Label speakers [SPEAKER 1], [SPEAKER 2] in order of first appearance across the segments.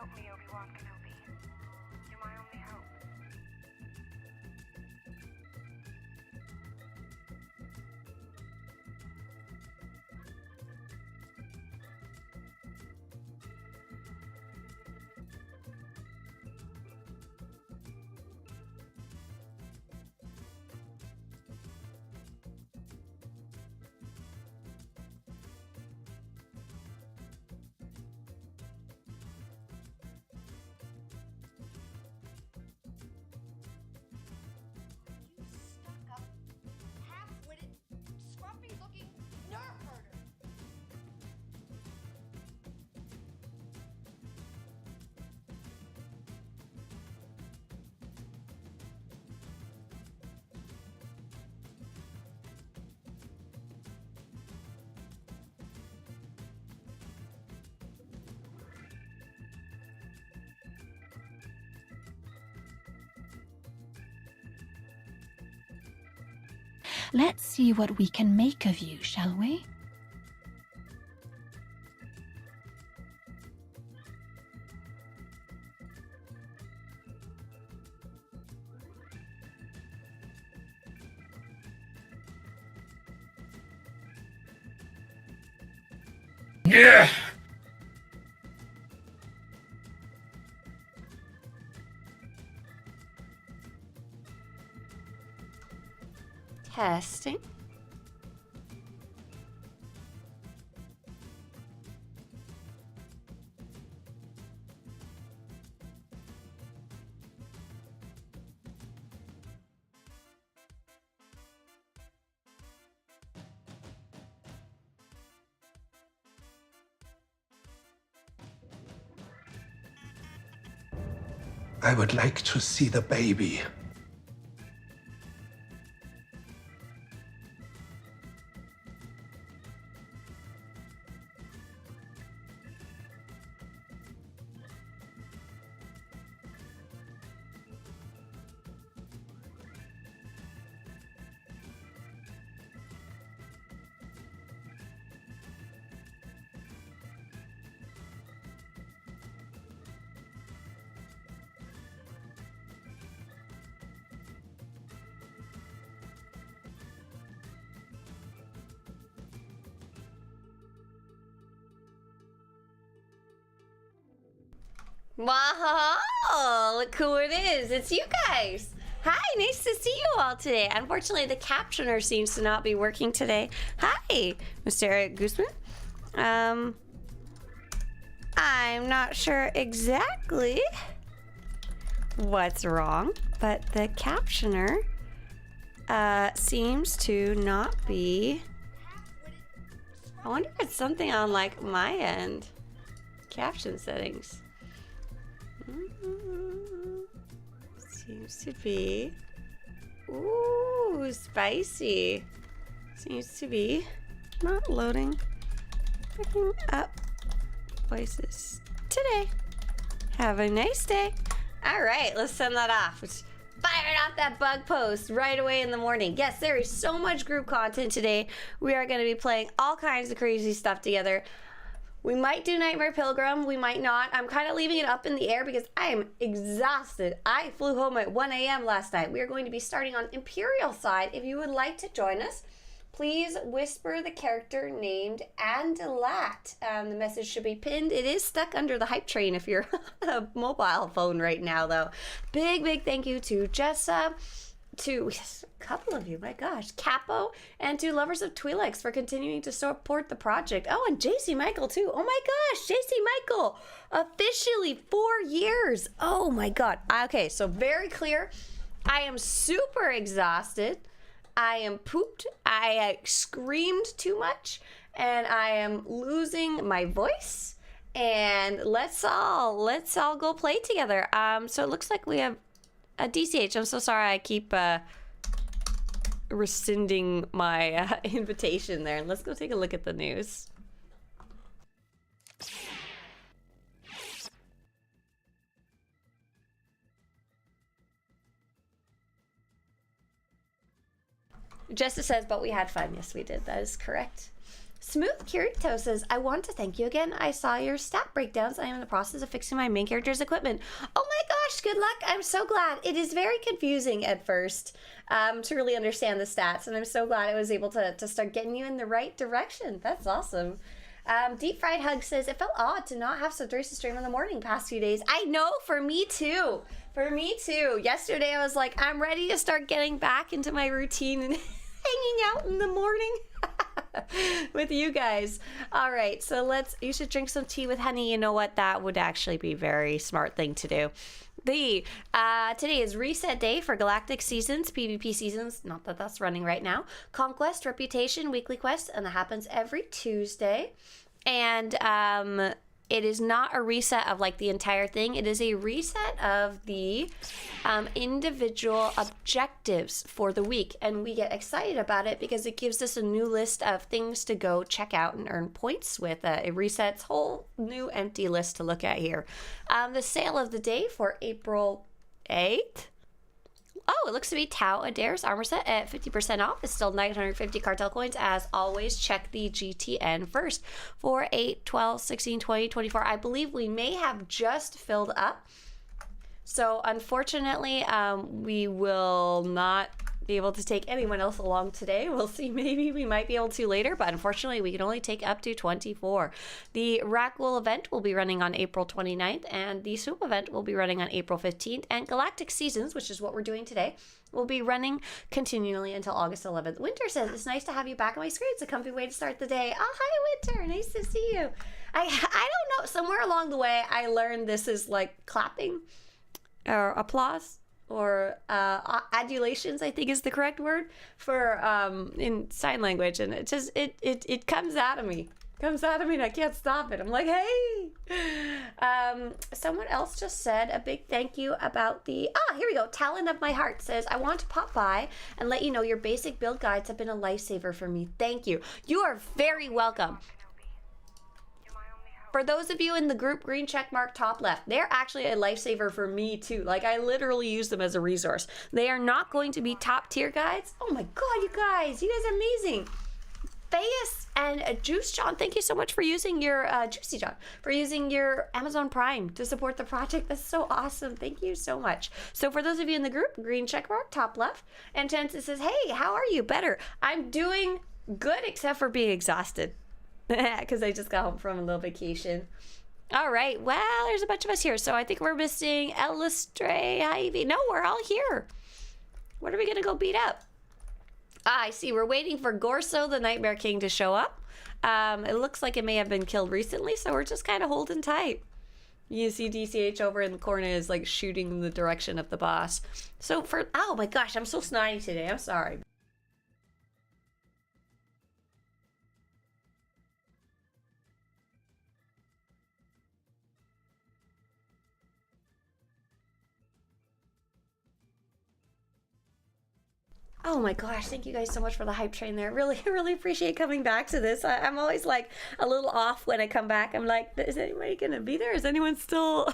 [SPEAKER 1] Help me, Obi-Wan Kenobi. You're my only hope.
[SPEAKER 2] Let's see what we can make of you, shall we?
[SPEAKER 3] Yeah.
[SPEAKER 4] Testing.
[SPEAKER 3] I would like to see the baby.
[SPEAKER 4] Wow, look who it is. It's you guys. Hi, nice to see you all today. Unfortunately, the captioner seems to not be working today. Hi, Mr. Eric Guzman. I'm not sure exactly what's wrong, but the captioner seems to not be. I wonder if it's something on like my end. Caption settings. Seems to be. Ooh, spicy. Seems to be not loading. Picking up voices today. Have a nice day. All right, let's send that off. Firing off that bug post right away in the morning. Yes, there is so much group content today. We are going to be playing all kinds of crazy stuff together. We might do Nightmare Pilgrim, we might not. I'm kind of leaving it up in the air because I am exhausted. I flew home at 1 a.m. last night. We are going to be starting on Imperial side. If you would like to join us, please whisper the character named Andelat. The message should be pinned. It is stuck under the hype train if you're a mobile phone right now, though. Big thank you to Jessa, to a couple of you, my gosh, Capo, and to Lovers of Twi'leks for continuing to support the project. Oh, and JC Michael too. Oh my gosh, JC Michael, officially 4 years. Oh my god. Okay, so very clear. I am super exhausted. I am pooped. I screamed too much, and I am losing my voice. And let's all go play together. So it looks like we have a DCH. I'm so sorry I keep rescinding my invitation there. And let's go take a look at the news. Jessica says, but we had fun. Yes, we did. That is correct. Smooth Curito says, I want to thank you again. I saw your stat breakdowns. I am in the process of fixing my main character's equipment. Oh my gosh, good luck. I'm so glad. It is very confusing at first to really understand the stats, and I'm so glad I was able to start getting you in the right direction. That's awesome. Deep Fried Hug says, it felt odd to not have Swtorista stream in the morning past few days. I know, for me too. For me too. Yesterday I was like, I'm ready to start getting back into my routine and hanging out in the morning with you guys. All right, so you should drink some tea with honey. You know what? That would actually be a very smart thing to do. Today is reset day for Galactic seasons, PvP seasons, not that that's running right now, Conquest, Reputation, weekly quest, and that happens every Tuesday. And it is not a reset of like the entire thing. It is a reset of the individual objectives for the week. And we get excited about it because it gives us a new list of things to go check out and earn points with. It resets whole new empty list to look at here. The sale of the day for April 8th. Oh, it looks to be Tau Adair's armor set at 50% off. It's still 950 cartel coins. As always, check the GTN first. 4, 8, 12, 16, 20, 24. I believe we may have just filled up. So unfortunately, we will not be able to take anyone else along today. We'll see, maybe we might be able to later, but unfortunately we can only take up to 24. The Rackwool event will be running on April 29th, and the Swoop event will be running on April 15th, and Galactic Seasons, which is what we're doing today, will be running continually until August 11th. Winter says, it's nice to have you back on my screen. It's a comfy way to start the day. Oh, hi Winter, nice to see you. I don't know, somewhere along the way I learned this is like clapping or applause, or adulations, I think is the correct word for in sign language, and it just it comes out of me. And I can't stop it. I'm like, hey. Someone else just said a big thank you about the here we go. Talent of My Heart says, I want to pop by and let you know your basic build guides have been a lifesaver for me. Thank you. You are very welcome. For those of you in the group, green check mark top left, they're actually a lifesaver for me too. Like, I literally use them as a resource. They are not going to be top tier guides. Oh my god, you guys are amazing. Thais and Juice John, thank you so much for using your Juicy John, for using your Amazon Prime to support the project. That's so awesome. Thank you so much. So for those of you in the group, green check mark top left, and Tensa says, hey, how are you? Better. I'm doing good except for being exhausted. Because I just got home from a little vacation. All right, well, there's a bunch of us here, so I think we're missing Elistray, Ivy. No, we're all here. What are we gonna go beat up? I see, we're waiting for Gorso, the Nightmare King, to show up. It looks like it may have been killed recently, so we're just kind of holding tight. You see DCH over in the corner is like shooting in the direction of the boss. So oh my gosh, I'm so snotty today, I'm sorry. Oh my gosh, thank you guys so much for the hype train there. Really appreciate coming back to this. I'm always like a little off when I come back. I'm like, is anybody gonna be there? Is anyone still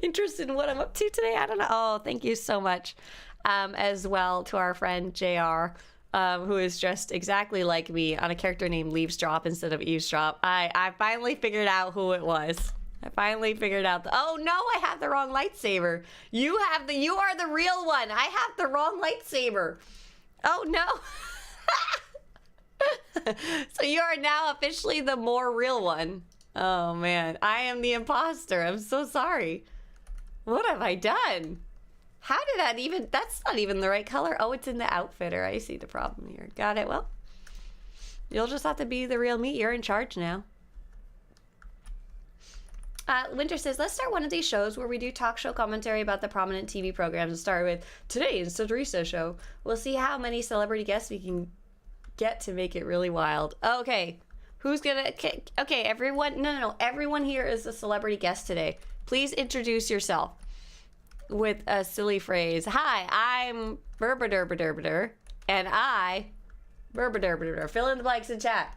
[SPEAKER 4] interested in what I'm up to today? I don't know. Oh, thank you so much. As well to our friend JR, who is dressed exactly like me on a character named Leavesdrop instead of Eavesdrop. I finally figured out who it was. I finally figured out oh no, I have the wrong lightsaber. You are the real one. I have the wrong lightsaber. Oh no. So you are now officially the more real one. Oh man, I am the imposter. I'm so sorry. What have I done? How did that's not even the right color. Oh, it's in the outfitter. I see the problem here. Got it. Well, you'll just have to be the real me. You're in charge now. Winter says, let's start one of these shows where we do talk show commentary about the prominent TV programs and start with today's Swtorista show. We'll see how many celebrity guests we can get to make it really wild. Okay, who's gonna... Okay, everyone... No. Everyone here is a celebrity guest today. Please introduce yourself with a silly phrase. Hi, I'm Burbaderbaderbader, and I... Burbaderbader. Fill in the blanks in chat.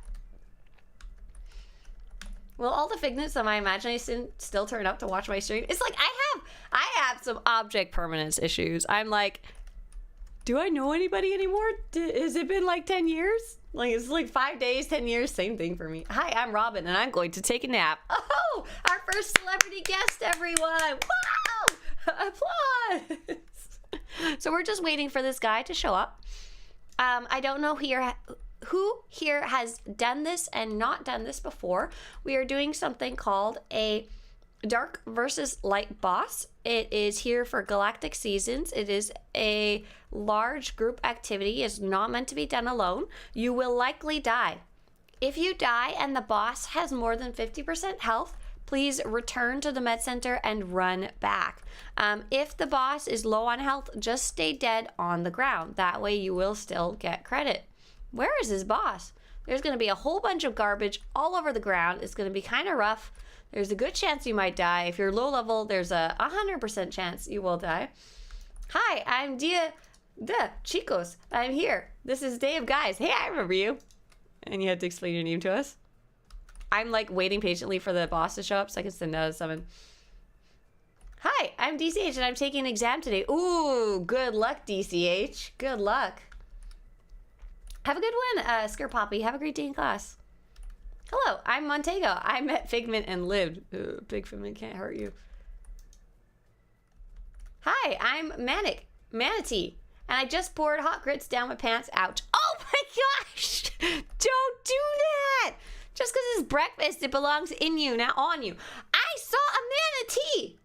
[SPEAKER 4] Will all the figments of my imagination still turn up to watch my stream? It's like I have some object permanence issues. I'm like, Do I know anybody anymore? Has it been like 10 years? Like, it's like 5 days, 10 years, same thing for me. Hi, I'm Robin, and I'm going to take a nap. Oh, our first celebrity guest, everyone. Wow! Applause! So we're just waiting for this guy to show up. I don't know who here has done this and not done this before. We are doing something called a dark versus light boss. It is here for Galactic Seasons. It is a large group activity. It's not meant to be done alone. You will likely die. If you die and the boss has more than 50% health, please return to the med center and run back. If the boss is low on health, just stay dead on the ground. That way you will still get credit. Where is his boss? There's going to be a whole bunch of garbage all over the ground. It's going to be kind of rough. There's a good chance you might die. If you're low level, there's a 100% chance you will die. Hi, I'm Chicos. I'm here. This is Day of Guys. Hey, I remember you. And you had to explain your name to us. I'm like waiting patiently for the boss to show up so I can send out a summon. Hi, I'm DCH and I'm taking an exam today. Ooh, good luck, DCH. Good luck. Have a good one, Skirt Poppy. Have a great day in class. Hello, I'm Montego. I met Figment and lived. Big Figment can't hurt you. Hi, I'm Manatee. And I just poured hot grits down my pants. Ouch. Oh my gosh! Don't do that! Just because it's breakfast, it belongs in you, not on you. I saw a manatee!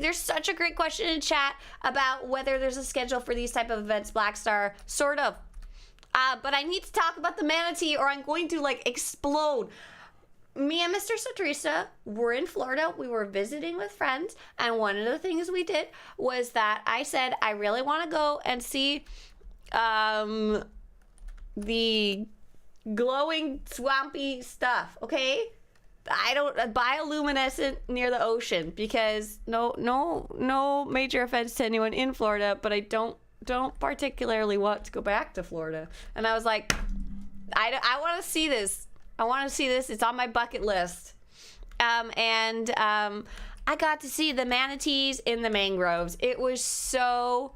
[SPEAKER 4] There's such a great question in chat about whether there's a schedule for these type of events, Blackstar. Sort of. But I need to talk about the manatee or I'm going to like explode. Me and Mr. Swtorista were in Florida. We were visiting with friends. And one of the things we did was that I said, I really want to go and see the glowing swampy stuff. Okay. I don't bioluminescent near the ocean because no major offense to anyone in Florida, but I don't particularly want to go back to Florida. And I was like, I want to see this. It's on my bucket list. I got to see the manatees in the mangroves. It was so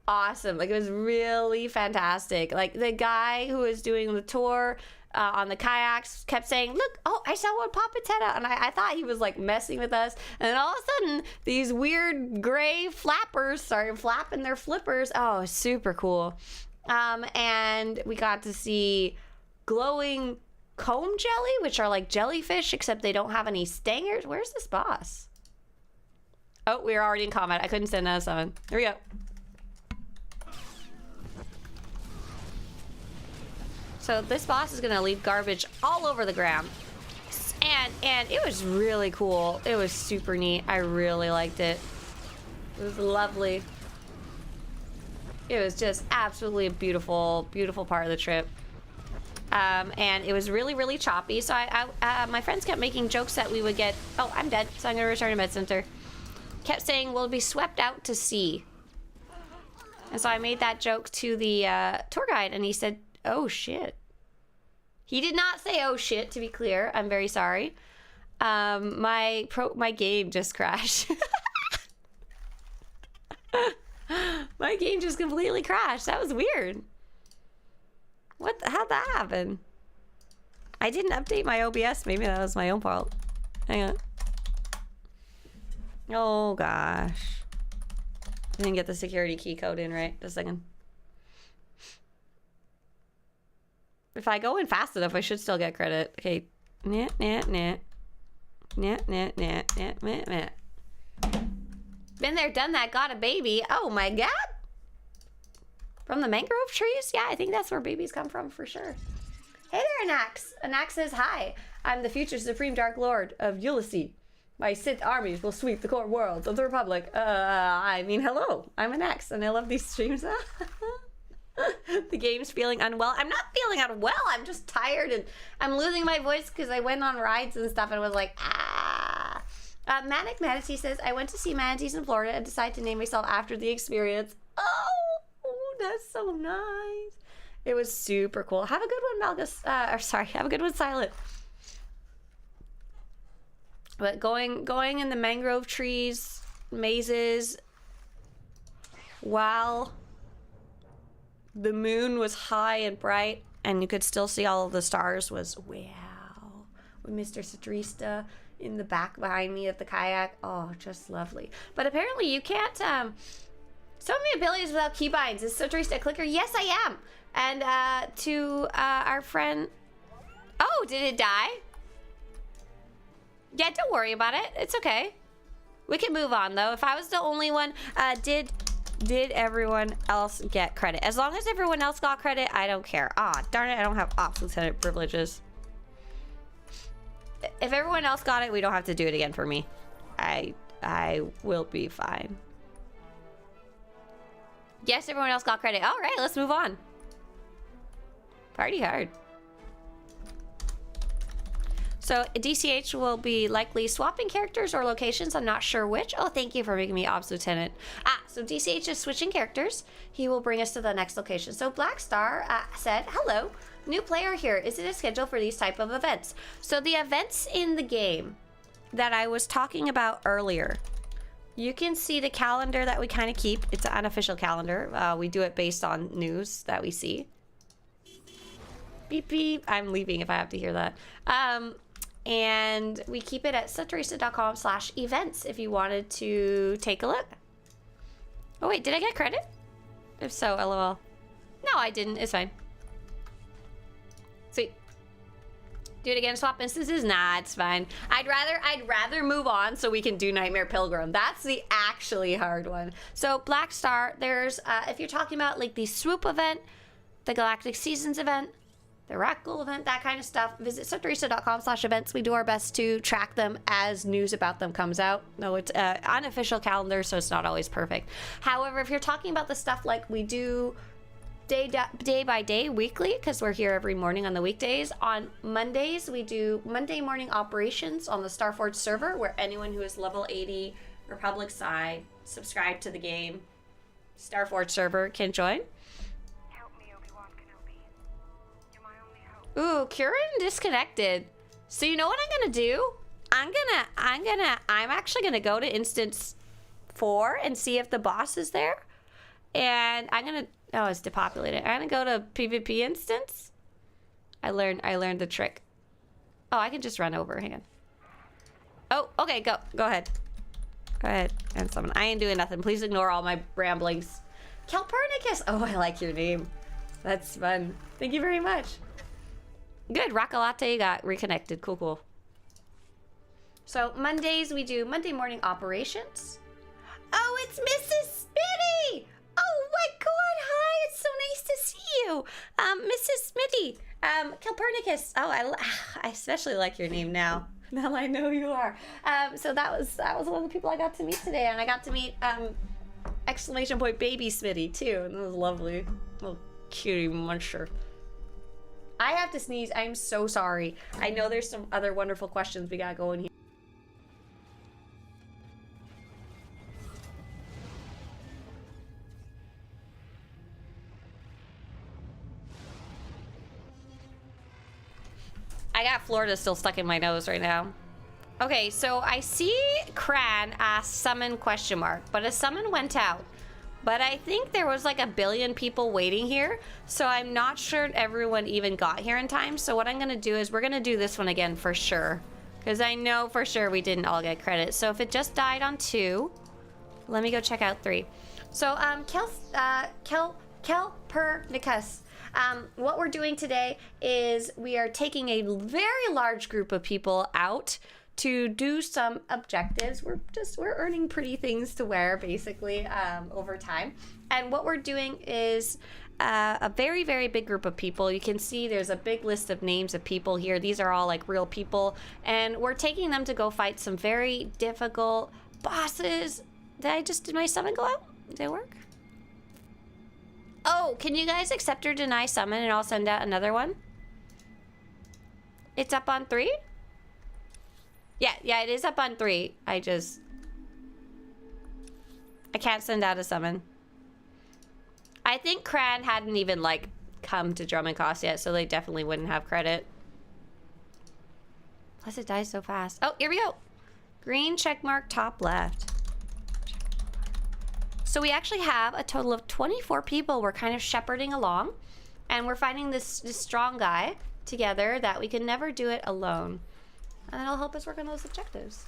[SPEAKER 4] awesome. Like, it was really fantastic. Like, the guy who was doing the tour on the kayaks kept saying, look, oh, I saw one pop its head out. And I thought he was like messing with us. And then all of a sudden, these weird gray flappers started flapping their flippers. Oh, super cool. And we got to see glowing comb jelly, which are like jellyfish, except they don't have any stingers. Where's this boss? Oh, we're already in combat. I couldn't send another summon. Here we go. So this boss is gonna leave garbage all over the ground. And it was really cool. It was super neat. I really liked it. It was lovely. It was just absolutely a beautiful, beautiful part of the trip. And it was really, really choppy. So my friends kept making jokes that we would get, oh, I'm dead, so I'm gonna return to med center. Kept saying we'll be swept out to sea. And so I made that joke to the tour guide and he said, oh shit. He did not say oh shit, to be clear. I'm very sorry. My game just crashed. My game just completely crashed. That was weird. How'd that happen? I didn't update my OBS. Maybe that was my own fault. Hang on. Oh gosh. I didn't get the security key code in right. Just a second. If I go in fast enough, I should still get credit. Okay. Been there, done that, got a baby. Oh my god. From the mangrove trees? Yeah, I think that's where babies come from for sure. Hey there, Anax. Anax says, hi. I'm the future Supreme Dark Lord of Ulysses. My Sith armies will sweep the core worlds of the Republic. I mean, hello. I'm Anax, and I love these streams. The game's feeling unwell. I'm not feeling unwell. I'm just tired, and I'm losing my voice because I went on rides and stuff, and was like, ah. Manic Manatee says, I went to see manatees in Florida and decided to name myself after the experience. Oh, that's so nice. It was super cool. Have a good one, Malgus. Have a good one, Silent. But going in the mangrove trees, mazes, while the moon was high and bright and you could still see all of the stars was wow. With Mr. Swtorista in the back behind me of the kayak. Oh, just lovely. But apparently you can't so many abilities without keybinds. Is Swtorista a clicker? Yes, I am. And to our friend. Oh, did it die? Yeah, don't worry about it. It's okay. We can move on though. If I was the only one, did everyone else get credit? As long as everyone else got credit, I don't care. Ah, darn it, I don't have ops lieutenant privileges. If everyone else got it, we don't have to do it again for me. I will be fine. Yes, everyone else got credit. All right, let's move on. Party hard. So DCH will be likely swapping characters or locations. I'm not sure which. Oh, thank you for making me Ops Lieutenant. So DCH is switching characters. He will bring us to the next location. So Black Star said, hello, new player here. Is it a schedule for these type of events? So the events in the game that I was talking about earlier, you can see the calendar that we kind of keep. It's an unofficial calendar. We do it based on news that we see. Beep, beep. I'm leaving if I have to hear that. And we keep it at SWTORista.com/events if you wanted to take a look. Oh wait, did I get credit? If so, LOL. No, I didn't. It's fine. Sweet. Do it again, swap instances? Nah, it's fine. I'd rather move on so we can do Nightmare Pilgrim. That's the actually hard one. So Black Star, there's if you're talking about like the swoop event, the Galactic Seasons event, the Rackle event, that kind of stuff, visit SWTORista.com/events. We do our best to track them as news about them comes out. No, it's an unofficial calendar, so it's not always perfect. However, if you're talking about the stuff like we do day by day, weekly, because we're here every morning on the weekdays. On Mondays, we do Monday morning operations on the Starforge server, where anyone who is level 80 Republic side, subscribe to the game, Starforge server can join.
[SPEAKER 1] Help me, Obi-Wan Kenobi. You're my only hope.
[SPEAKER 4] Ooh, Kieran disconnected. So you know what I'm gonna do? I'm actually gonna go to instance 4 and see if the boss is there. And I'm gonna, oh, it's depopulated. I'm gonna go to PvP instance. I learned the trick. Oh, I can just run over. Hang on. Oh, okay, go ahead. Go ahead and summon. I ain't doing nothing. Please ignore all my ramblings. Calpernicus. Oh, I like your name. That's fun. Thank you very much. Good. Rockalate got reconnected. Cool, cool. So Mondays we do Monday morning operations. Oh, it's Mrs. Smitty. Oh my God, hi, it's so nice to see you. Mrs. Smitty, Calpernicus. Oh, I especially like your name now. Now I know you are. So that was one of the people I got to meet today, and I got to meet exclamation point baby Smitty too, and it was lovely. Little cutie muncher. I have to sneeze. I'm so sorry. I know there's some other wonderful questions we got going here. I got Florida still stuck in my nose right now. Okay, so I see Cran asked summon question mark, but a summon went out. But I think there was like a billion people waiting here, so I'm not sure everyone even got here in time. So what I'm gonna do is we're gonna do this one again for sure, because I know for sure we didn't all get credit. So if it just died on 2, let me go check out 3. So Calpernicus. What we're doing today is we are taking a very large group of people out to do some objectives. We're earning pretty things to wear basically over time. And what we're doing is a very, very big group of people. You can see there's a big list of names of people here. These are all like real people. And we're taking them to go fight some very difficult bosses. Did my summon go out? Did it work? Oh, can you guys accept or deny summon and I'll send out another one? It's up on 3? Yeah, it is up on 3. I can't send out a summon. I think Cran hadn't even like come to Drum and Cost yet, so they definitely wouldn't have credit. Plus it dies so fast. Oh, here we go. Green check mark top left. So we actually have a total of 24 people we're kind of shepherding along, and we're finding this strong guy together that we can never do it alone. And it'll help us work on those objectives.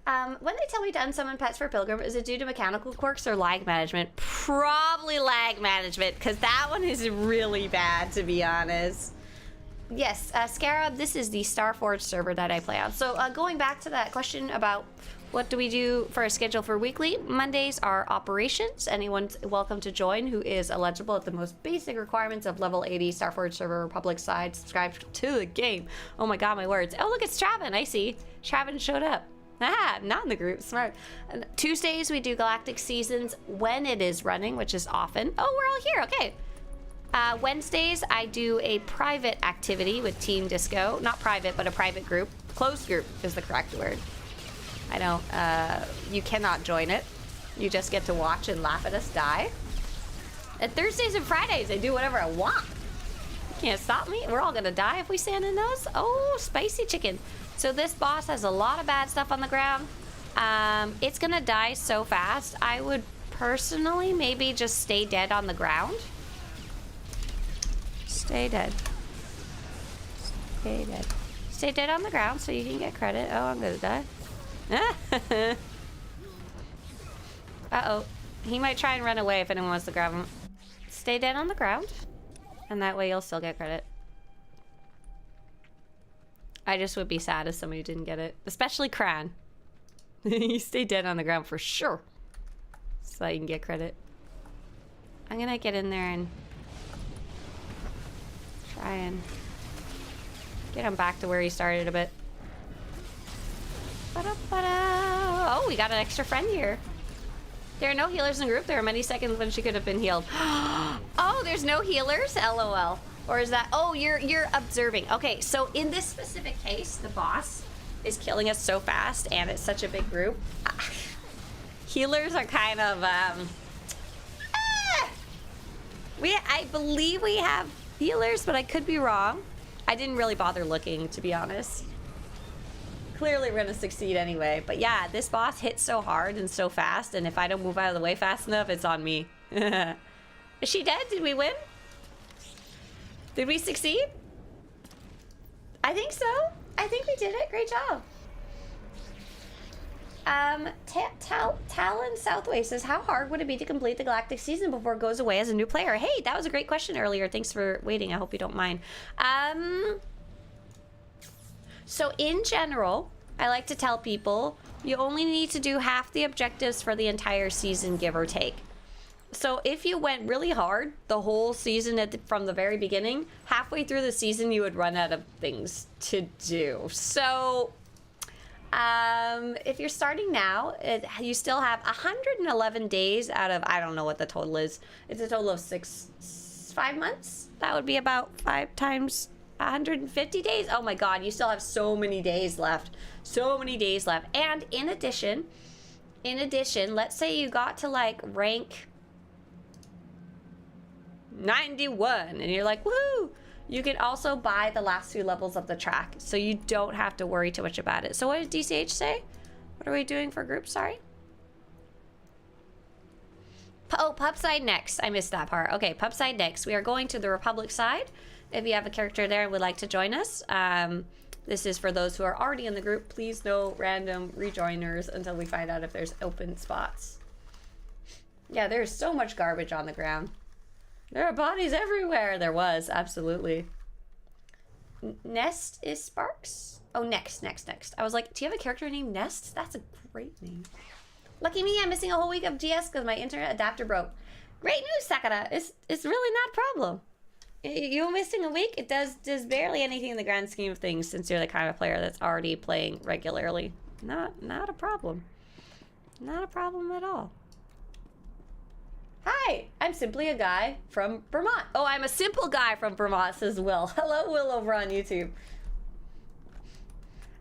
[SPEAKER 4] When they tell me to unsummon pets for Pilgrim, is it due to mechanical quirks or lag management? Probably lag management, because that one is really bad, to be honest. Yes, Scarab, this is the Starforge server that I play on. So going back to that question about what do we do for a schedule for weekly, Mondays are operations. Anyone's welcome to join who is eligible at the most basic requirements of level 80 Starforge server public side, subscribed to the game. Oh my god, my words. Oh, look, it's Traven, I see. Traven showed up. Ah, not in the group, smart. And Tuesdays we do Galactic Seasons when it is running, which is often. Oh, we're all here, okay. Wednesdays, I do a private activity with Team Disco. Not private, but a private group. Closed group is the correct word. I don't, you cannot join it. You just get to watch and laugh at us die. And Thursdays and Fridays, I do whatever I want. You can't stop me. We're all gonna die if we stand in those. Oh, spicy chicken. So this boss has a lot of bad stuff on the ground. It's gonna die so fast. I would personally maybe just stay dead on the ground. Stay dead. Stay dead. Stay dead on the ground so you can get credit. Oh, I'm gonna die. Uh-oh. He might try and run away if anyone wants to grab him. Stay dead on the ground. And that way you'll still get credit. I just would be sad if somebody didn't get it. Especially Cran. You stay dead on the ground for sure. So you can get credit. I'm gonna get in there and try and get him back to where he started a bit. Oh, we got an extra friend here. There are no healers in the group. There are many seconds when she could have been healed. Oh, there's no healers? LOL. Or is that... Oh, you're observing. Okay, so in this specific case, the boss is killing us so fast, and it's such a big group. Healers are kind of... I believe we have healers, but I could be wrong. I didn't really bother looking, to be honest. Clearly we're gonna succeed anyway. But yeah, this boss hits so hard and so fast, and if I don't move out of the way fast enough, it's on me. Is she dead? Did we win? Did we succeed? I think so. I think we did it. Great job. Talon Southway says, how hard would it be to complete the Galactic season before it goes away as a new player? Hey, that was a great question earlier. Thanks for waiting. I hope you don't mind. So in general, I like to tell people you only need to do half the objectives for the entire season, give or take. So if you went really hard the whole season from the very beginning, halfway through the season you would run out of things to do. So if you're starting now, you still have 111 days out of, I don't know what the total is. It's a total of 5 months. That would be about 5 times 150 days. Oh my god, you still have so many days left. So many days left. And in addition, let's say you got to like rank 91 and you're like, woohoo! You can also buy the last 2 levels of the track, so you don't have to worry too much about it. So what did DCH say? What are we doing for group? Sorry. Oh, pub side next. I missed that part. Okay, pub side next. We are going to the Republic side. If you have a character there and would like to join us, this is for those who are already in the group. Please no random rejoiners until we find out if there's open spots. Yeah, there's so much garbage on the ground. There are bodies everywhere. There was, absolutely. Nest is Sparks? Oh, Next. I was like, do you have a character named Nest? That's a great name. Lucky me, I'm missing a whole week of GS because my internet adapter broke. Great news, Sakura. It's really not a problem. You missing a week? It does barely anything in the grand scheme of things since you're the kind of player that's already playing regularly. Not a problem. Not a problem at all. Hi, I'm simply a guy from Vermont. Oh, I'm a simple guy from Vermont, says Will. Hello, Will, over on YouTube.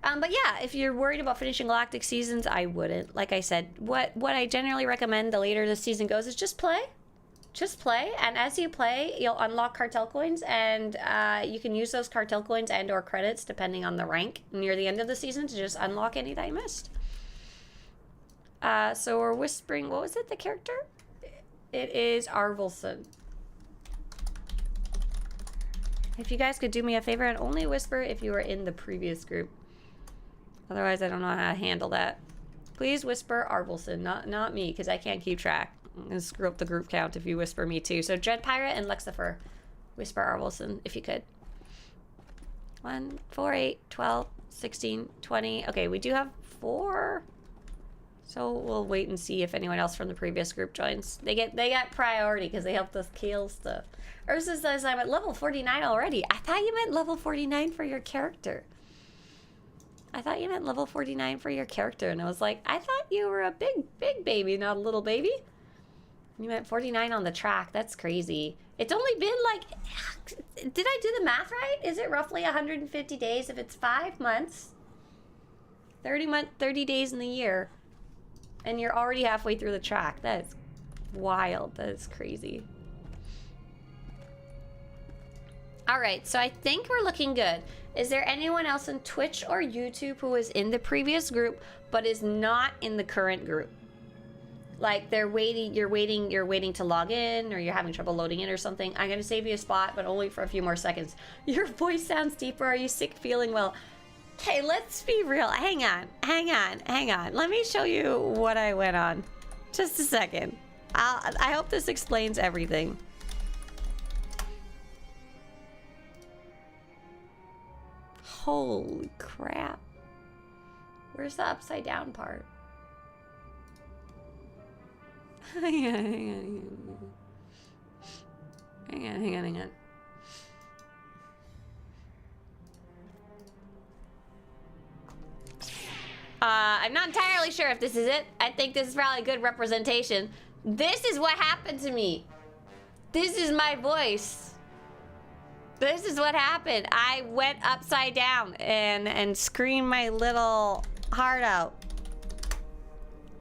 [SPEAKER 4] But yeah, if you're worried about finishing Galactic seasons, I wouldn't. Like I said, what I generally recommend the later the season goes is just play. Just play, and as you play, you'll unlock cartel coins, and you can use those cartel coins and or credits, depending on the rank, near the end of the season to just unlock any that you missed. So we're whispering, what was it, the character? It is Arvelson. If you guys could do me a favor and only whisper if you were in the previous group. Otherwise, I don't know how to handle that. Please whisper Arvelson, not me, because I can't keep track. I'm gonna screw up the group count if you whisper me too. So Dread Pirate and Luxifer, whisper Arvelson if you could. 1, 4, 8, 12, 16, 20. Okay, we do have 4. So we'll wait and see if anyone else from the previous group joins. They get priority because they helped us kill stuff. Ursa says I'm at level 49 already. I thought you meant level 49 for your character. I thought you meant level 49 for your character. And I was like, I thought you were a big baby, not a little baby. You meant 49 on the track. That's crazy. It's only been like, did I do the math right? Is it roughly 150 days if it's 5 months? 30 days in the year. And you're already halfway through the track. That is wild. That is crazy. All right, so I think we're looking good. Is there anyone else on Twitch or YouTube who is in the previous group but is not in the current group? Like you're waiting to log in, or you're having trouble loading in or something. I'm gonna save you a spot, but only for a few more seconds. Your voice sounds deeper. Are you sick, feeling well? Okay, let's be real. Hang on. Let me show you what I went on. Just a second. I hope this explains everything. Holy crap. Where's the upside down part? Hang on. I'm not entirely sure if this is it. I think this is probably a good representation. This is what happened to me. This is my voice. This is what happened. I went upside down and screamed my little heart out.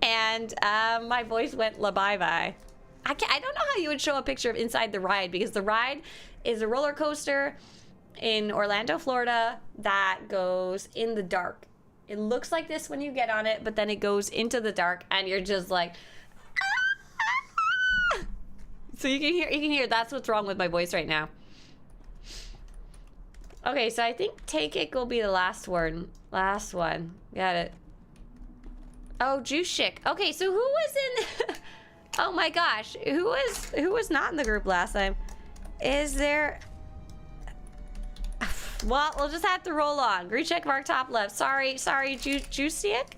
[SPEAKER 4] And my voice went bye-bye. I don't know how you would show a picture of inside the ride, because the ride is a roller coaster in Orlando, Florida that goes in the dark. It looks like this when you get on it, but then it goes into the dark and you're just like, ah! So you can hear that's what's wrong with my voice right now. Okay, so I think Take It will be the last one. Last one. Got it. Oh, Juice Chick. Okay, so who was in oh my gosh. Who was not in the group last time? Is there... Well, we'll just have to roll on. Green check mark top left. Sorry, Juice Chick.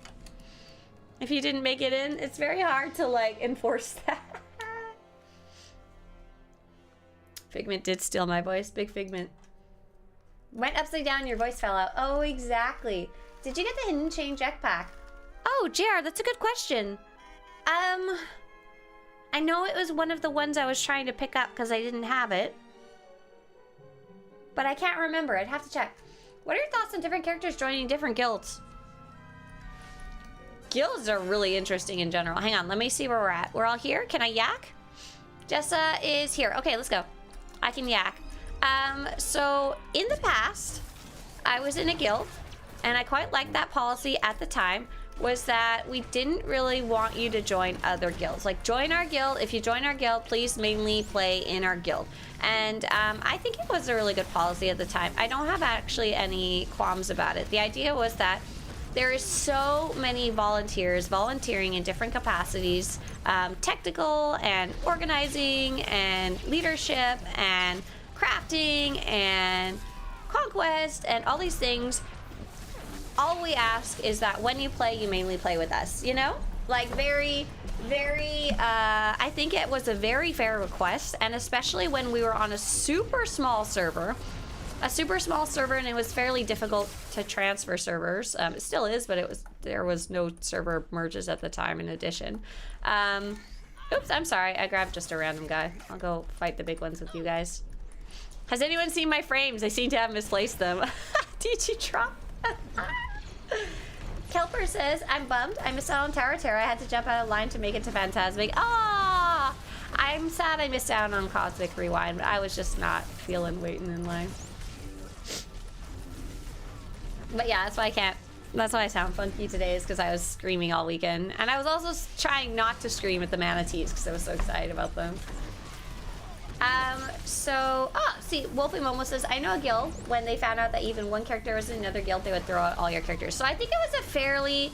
[SPEAKER 4] If you didn't make it in, it's very hard to like enforce that. Figment did steal my voice. Big Figment. Went upside down, your voice fell out. Oh, exactly. Did you get the hidden chain jetpack? Oh, JR, that's a good question. I know it was one of the ones I was trying to pick up because I didn't have it. But I can't remember. I'd have to check. What are your thoughts on different characters joining different guilds? Guilds are really interesting in general. Hang on, let me see where we're at. We're all here? Can I yak? Jessa is here. Okay, let's go. I can yak. So in the past, I was in a guild, and I quite liked that policy at the time, was that we didn't really want you to join other guilds. Like, join our guild. If you join our guild, please mainly play in our guild. And I think it was a really good policy at the time. I don't have actually any qualms about it. The idea was that there is so many volunteers volunteering in different capacities, technical and organizing and leadership and crafting and conquest and all these things. All we ask is that when you play, you mainly play with us, you know? Like, very, I think it was a very fair request, and especially when we were on a super small server, and it was fairly difficult to transfer servers. It still is, but there was no server merges at the time in addition. Oops, I'm sorry, I grabbed just a random guy. I'll go fight the big ones with you guys. Has anyone seen my frames? I seem to have misplaced them. Did you drop? Kelper says, I'm bummed. I missed out on Tower Terror. I had to jump out of line to make it to Phantasmic. Ah, I'm sad I missed out on Cosmic Rewind, but I was just not feeling waiting in line. But yeah, that's why I can't That's why I sound funky today, is because I was screaming all weekend. And I was also trying not to scream at the manatees because I was so excited about them. See, Wolfie Momo says, I know a guild, when they found out that even one character was in another guild, they would throw out all your characters. So I think it was a fairly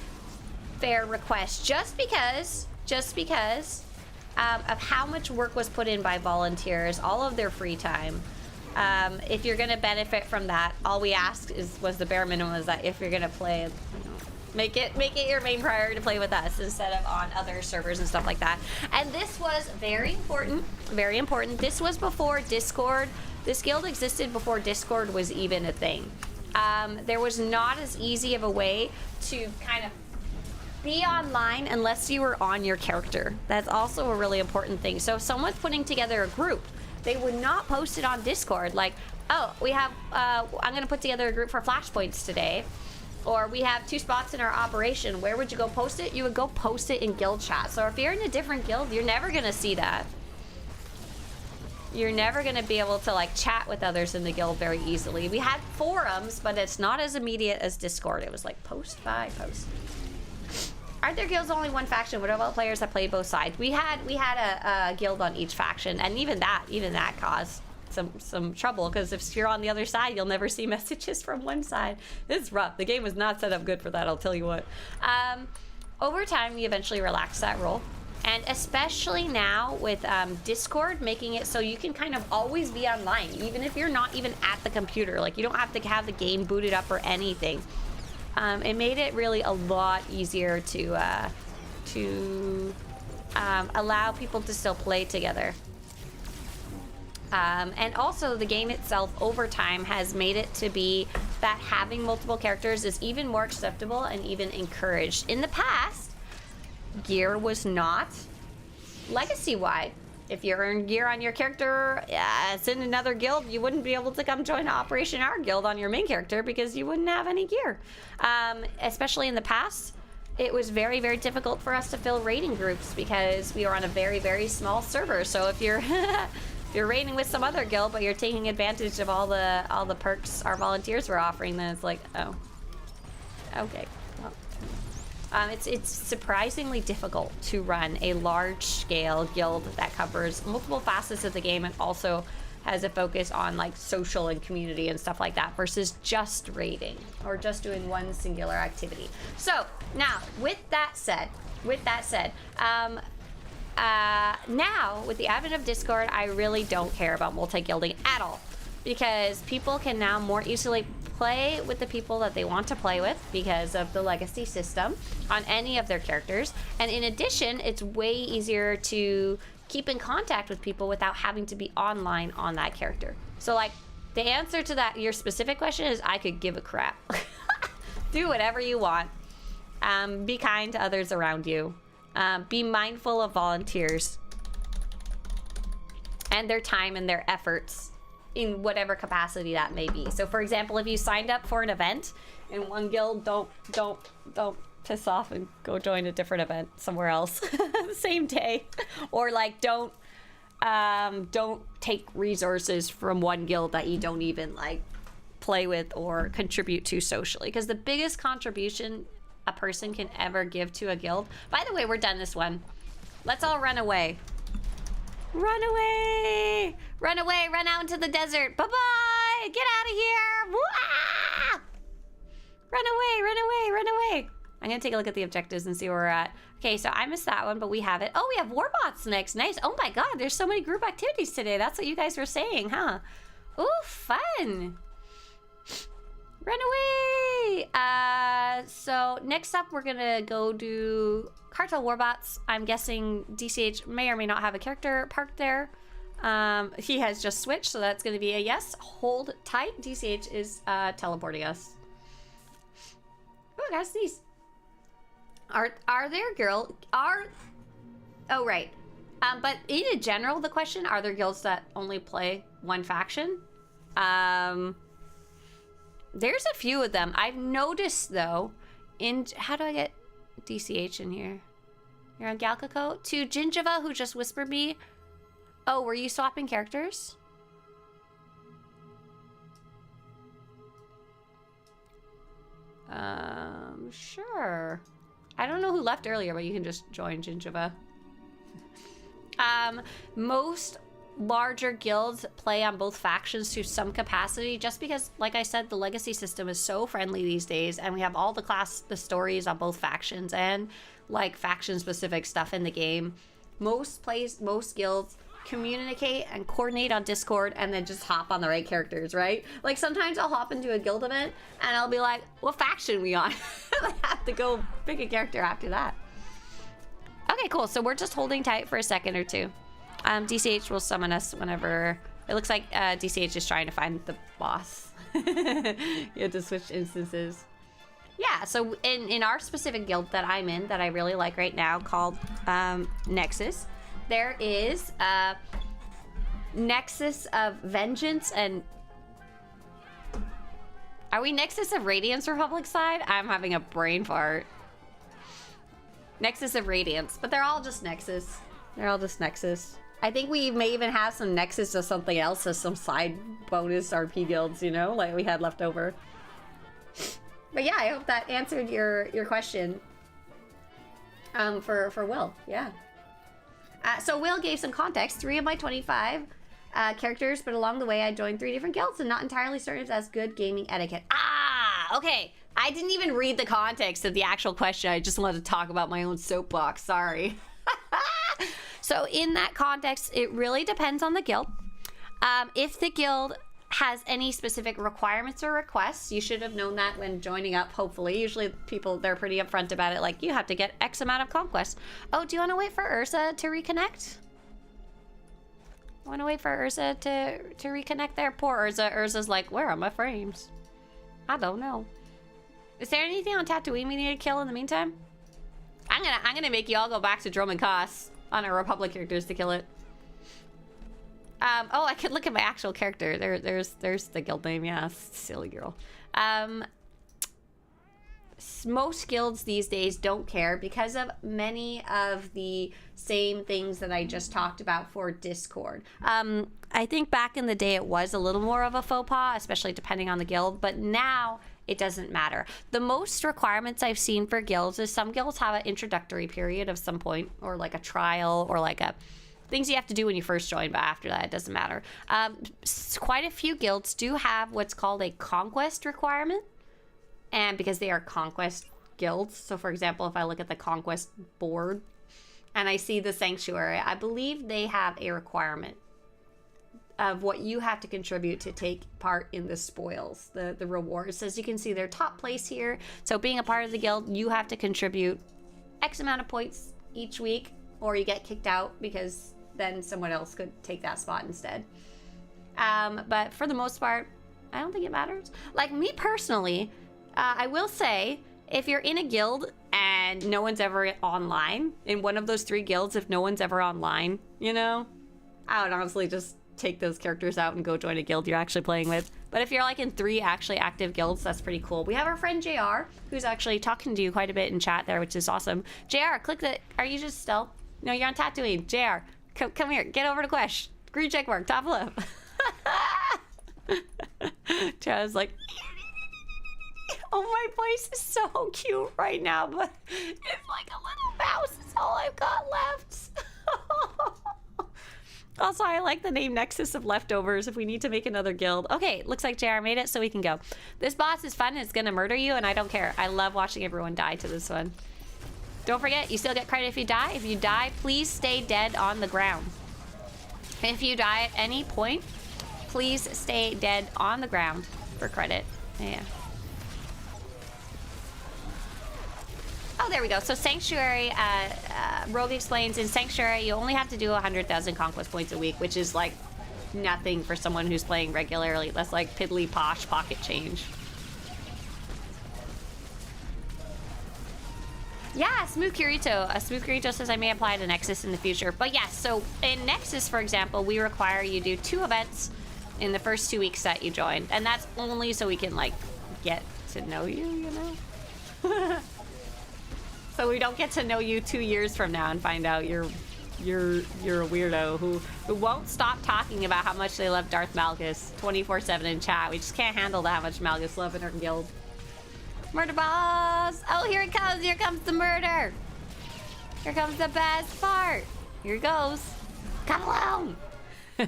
[SPEAKER 4] fair request, just because of how much work was put in by volunteers, all of their free time. If you're gonna benefit from that, all we asked was the bare minimum, is that if you're gonna play, make it your main priority to play with us instead of on other servers and stuff like that. And this was very important, very important. This was before Discord. This guild existed before Discord was even a thing. There was not as easy of a way to kind of be online unless you were on your character. That's also a really important thing. So if someone's putting together a group, they would not post it on Discord like, oh, we have, I'm gonna put together a group for flashpoints today. Or we have 2 spots in our operation. Where would you go post it? You would go post it in guild chat. So if you're in a different guild, you're never gonna see that. You're never gonna be able to like chat with others in the guild very easily. We had forums, but it's not as immediate as Discord. It was like post by post. Aren't there guilds only one faction? What about players that play both sides? We had a guild on each faction, and even that caused some trouble, because if you're on the other side, you'll never see messages from one side. It's rough. The game was not set up good for that, I'll tell you what. Over time, we eventually relaxed that rule, and especially now with Discord making it so you can kind of always be online, even if you're not even at the computer. Like, you don't have to have the game booted up or anything. It made it really a lot easier to allow people to still play together. And also the game itself over time has made it to be that having multiple characters is even more acceptable and even encouraged. In the past, gear was not legacy-wide. If you earn gear on your character, it's in another guild, you wouldn't be able to come join Operation Our Guild on your main character because you wouldn't have any gear. Especially in the past, it was very, very difficult for us to fill raiding groups because we were on a very, very small server. So if you're if you're raiding with some other guild, but you're taking advantage of all the perks our volunteers were offering, then it's like, oh, okay. Well, it's surprisingly difficult to run a large-scale guild that covers multiple facets of the game and also has a focus on like social and community and stuff like that versus just raiding or just doing one singular activity. So now, with that said, now with the advent of Discord, I really don't care about multi-guilding at all, because people can now more easily play with the people that they want to play with because of the legacy system on any of their characters. And in addition, it's way easier to keep in contact with people without having to be online on that character. So like, the answer to that, your specific question is, I could give a crap. Do whatever you want. Be kind to others around you. Be mindful of volunteers and their time and their efforts in whatever capacity that may be. So for example, if you signed up for an event in one guild, don't piss off and go join a different event somewhere else the same day. Or like, don't take resources from one guild that you don't even like play with or contribute to socially, because the biggest contribution a person can ever give to a guild. By the way, we're done this one. Let's all run away. Run away! Run away, run out into the desert. Bye-bye! Get out of here! Wah! Run away, run away, run away. I'm gonna take a look at the objectives and see where we're at. Okay, so I missed that one, but we have it. Oh, we have Warbots next. Nice. Oh my god, there's so many group activities today. That's what you guys were saying, huh? Ooh, fun. Run away! So next up, we're gonna go do Cartel Warbots. I'm guessing DCH may or may not have a character parked there. He has just switched, so that's gonna be a yes. Hold tight. DCH is teleporting us. Oh, I gotta sneeze. Are there guilds? Oh, right. But in general, the question, are there guilds that only play one faction? There's a few of them. I've noticed, though, how do I get DCH in here? You're on Galactic. To Gingiva, who just whispered me. Oh, were you swapping characters? Sure. I don't know who left earlier, but you can just join Gingiva. Most larger guilds play on both factions to some capacity, just because, like I said, the legacy system is so friendly these days, and we have all the stories on both factions and like faction-specific stuff in the game. Most guilds communicate and coordinate on Discord and then just hop on the right characters, right? Like sometimes I'll hop into a guild event and I'll be like, what faction we on? I have to go pick a character after that. Okay, cool. So we're just holding tight for a second or two. DCH will summon us whenever. It looks like DCH is trying to find the boss. You have to switch instances. Yeah, so in our specific guild that I'm in, that I really like right now, called Nexus, there is Nexus of Vengeance and... Are we Nexus of Radiance Republic side? I'm having a brain fart. Nexus of Radiance, but they're all just Nexus. They're all just Nexus. I think we may even have some Nexus of something else as some side bonus RP guilds, you know, like we had left over. But yeah, I hope that answered your question. For Will, yeah. So Will gave some context. 3 of my 25 characters, but along the way I joined 3 different guilds and not entirely certain if that's good gaming etiquette. Ah, okay. I didn't even read the context of the actual question. I just wanted to talk about my own soapbox. Sorry. So in that context, it really depends on the guild. If the guild has any specific requirements or requests, you should have known that when joining up, hopefully. Usually people, they're pretty upfront about it, like, you have to get X amount of Conquest. Oh, do you want to wait for Ursa to reconnect? Want to wait for Ursa to reconnect there? Poor Ursa. Ursa's like, where are my frames? I don't know. Is there anything on Tatooine we need to kill in the meantime? I'm gonna make you all go back to Drum and Koss on our Republic characters to kill it. Oh, I could look at my actual character. There's the guild name. Yeah, silly girl. Most guilds these days don't care because of many of the same things that I just talked about for Discord. I think back in the day it was a little more of a faux pas, especially depending on the guild, but now it doesn't matter. The most requirements I've seen for guilds is some guilds have an introductory period of some point, or like a trial, or like a things you have to do when you first join, but after that it doesn't matter. Quite a few guilds do have what's called a Conquest requirement, and because they are Conquest guilds, so for example, if I look at the Conquest board and I see the Sanctuary, I believe they have a requirement of what you have to contribute to take part in the spoils, the rewards. As you can see, they're top place here. So being a part of the guild, you have to contribute X amount of points each week, or you get kicked out because then someone else could take that spot instead. But for the most part, I don't think it matters. Like me personally, I will say, if you're in a guild and no one's ever online, in one of those 3 guilds, if no one's ever online, you know, I would honestly just take those characters out and go join a guild you're actually playing with. But if you're like in 3 actually active guilds, that's pretty cool. We have our friend JR, who's actually talking to you quite a bit in chat there, which is awesome. JR, click the... Are you just still? No, you're on Tatooine. JR, come here. Get over to Quest. Green check mark, top left. JR's like... Oh, my place is so cute right now, but it's like a little mouse. It's all I've got left. Also, I like the name Nexus of Leftovers if we need to make another guild. Okay, looks like JR made it, so we can go. This boss is fun, and it's gonna murder you, and I don't care. I love watching everyone die to this one. Don't forget, you still get credit if you die. If you die, please stay dead on the ground. If you die at any point, please stay dead on the ground for credit. Yeah. Oh, there we go. So Sanctuary, Rogue explains, in Sanctuary, you only have to do 100,000 Conquest points a week, which is like nothing for someone who's playing regularly. That's like piddly posh pocket change. Yeah, Smooth Kirito. Smooth Kirito says I may apply to Nexus in the future. But yes, so in Nexus, for example, we require you do 2 events in the first 2 weeks that you join. And that's only so we can like get to know you, you know? So we don't get to know you 2 years from now and find out you're a weirdo who won't stop talking about how much they love Darth Malgus 24/7 in chat. We just can't handle that much Malgus love in our guild. Murder boss! Oh, here it comes. Here comes the murder. Here comes the best part. Here it goes. Come along. You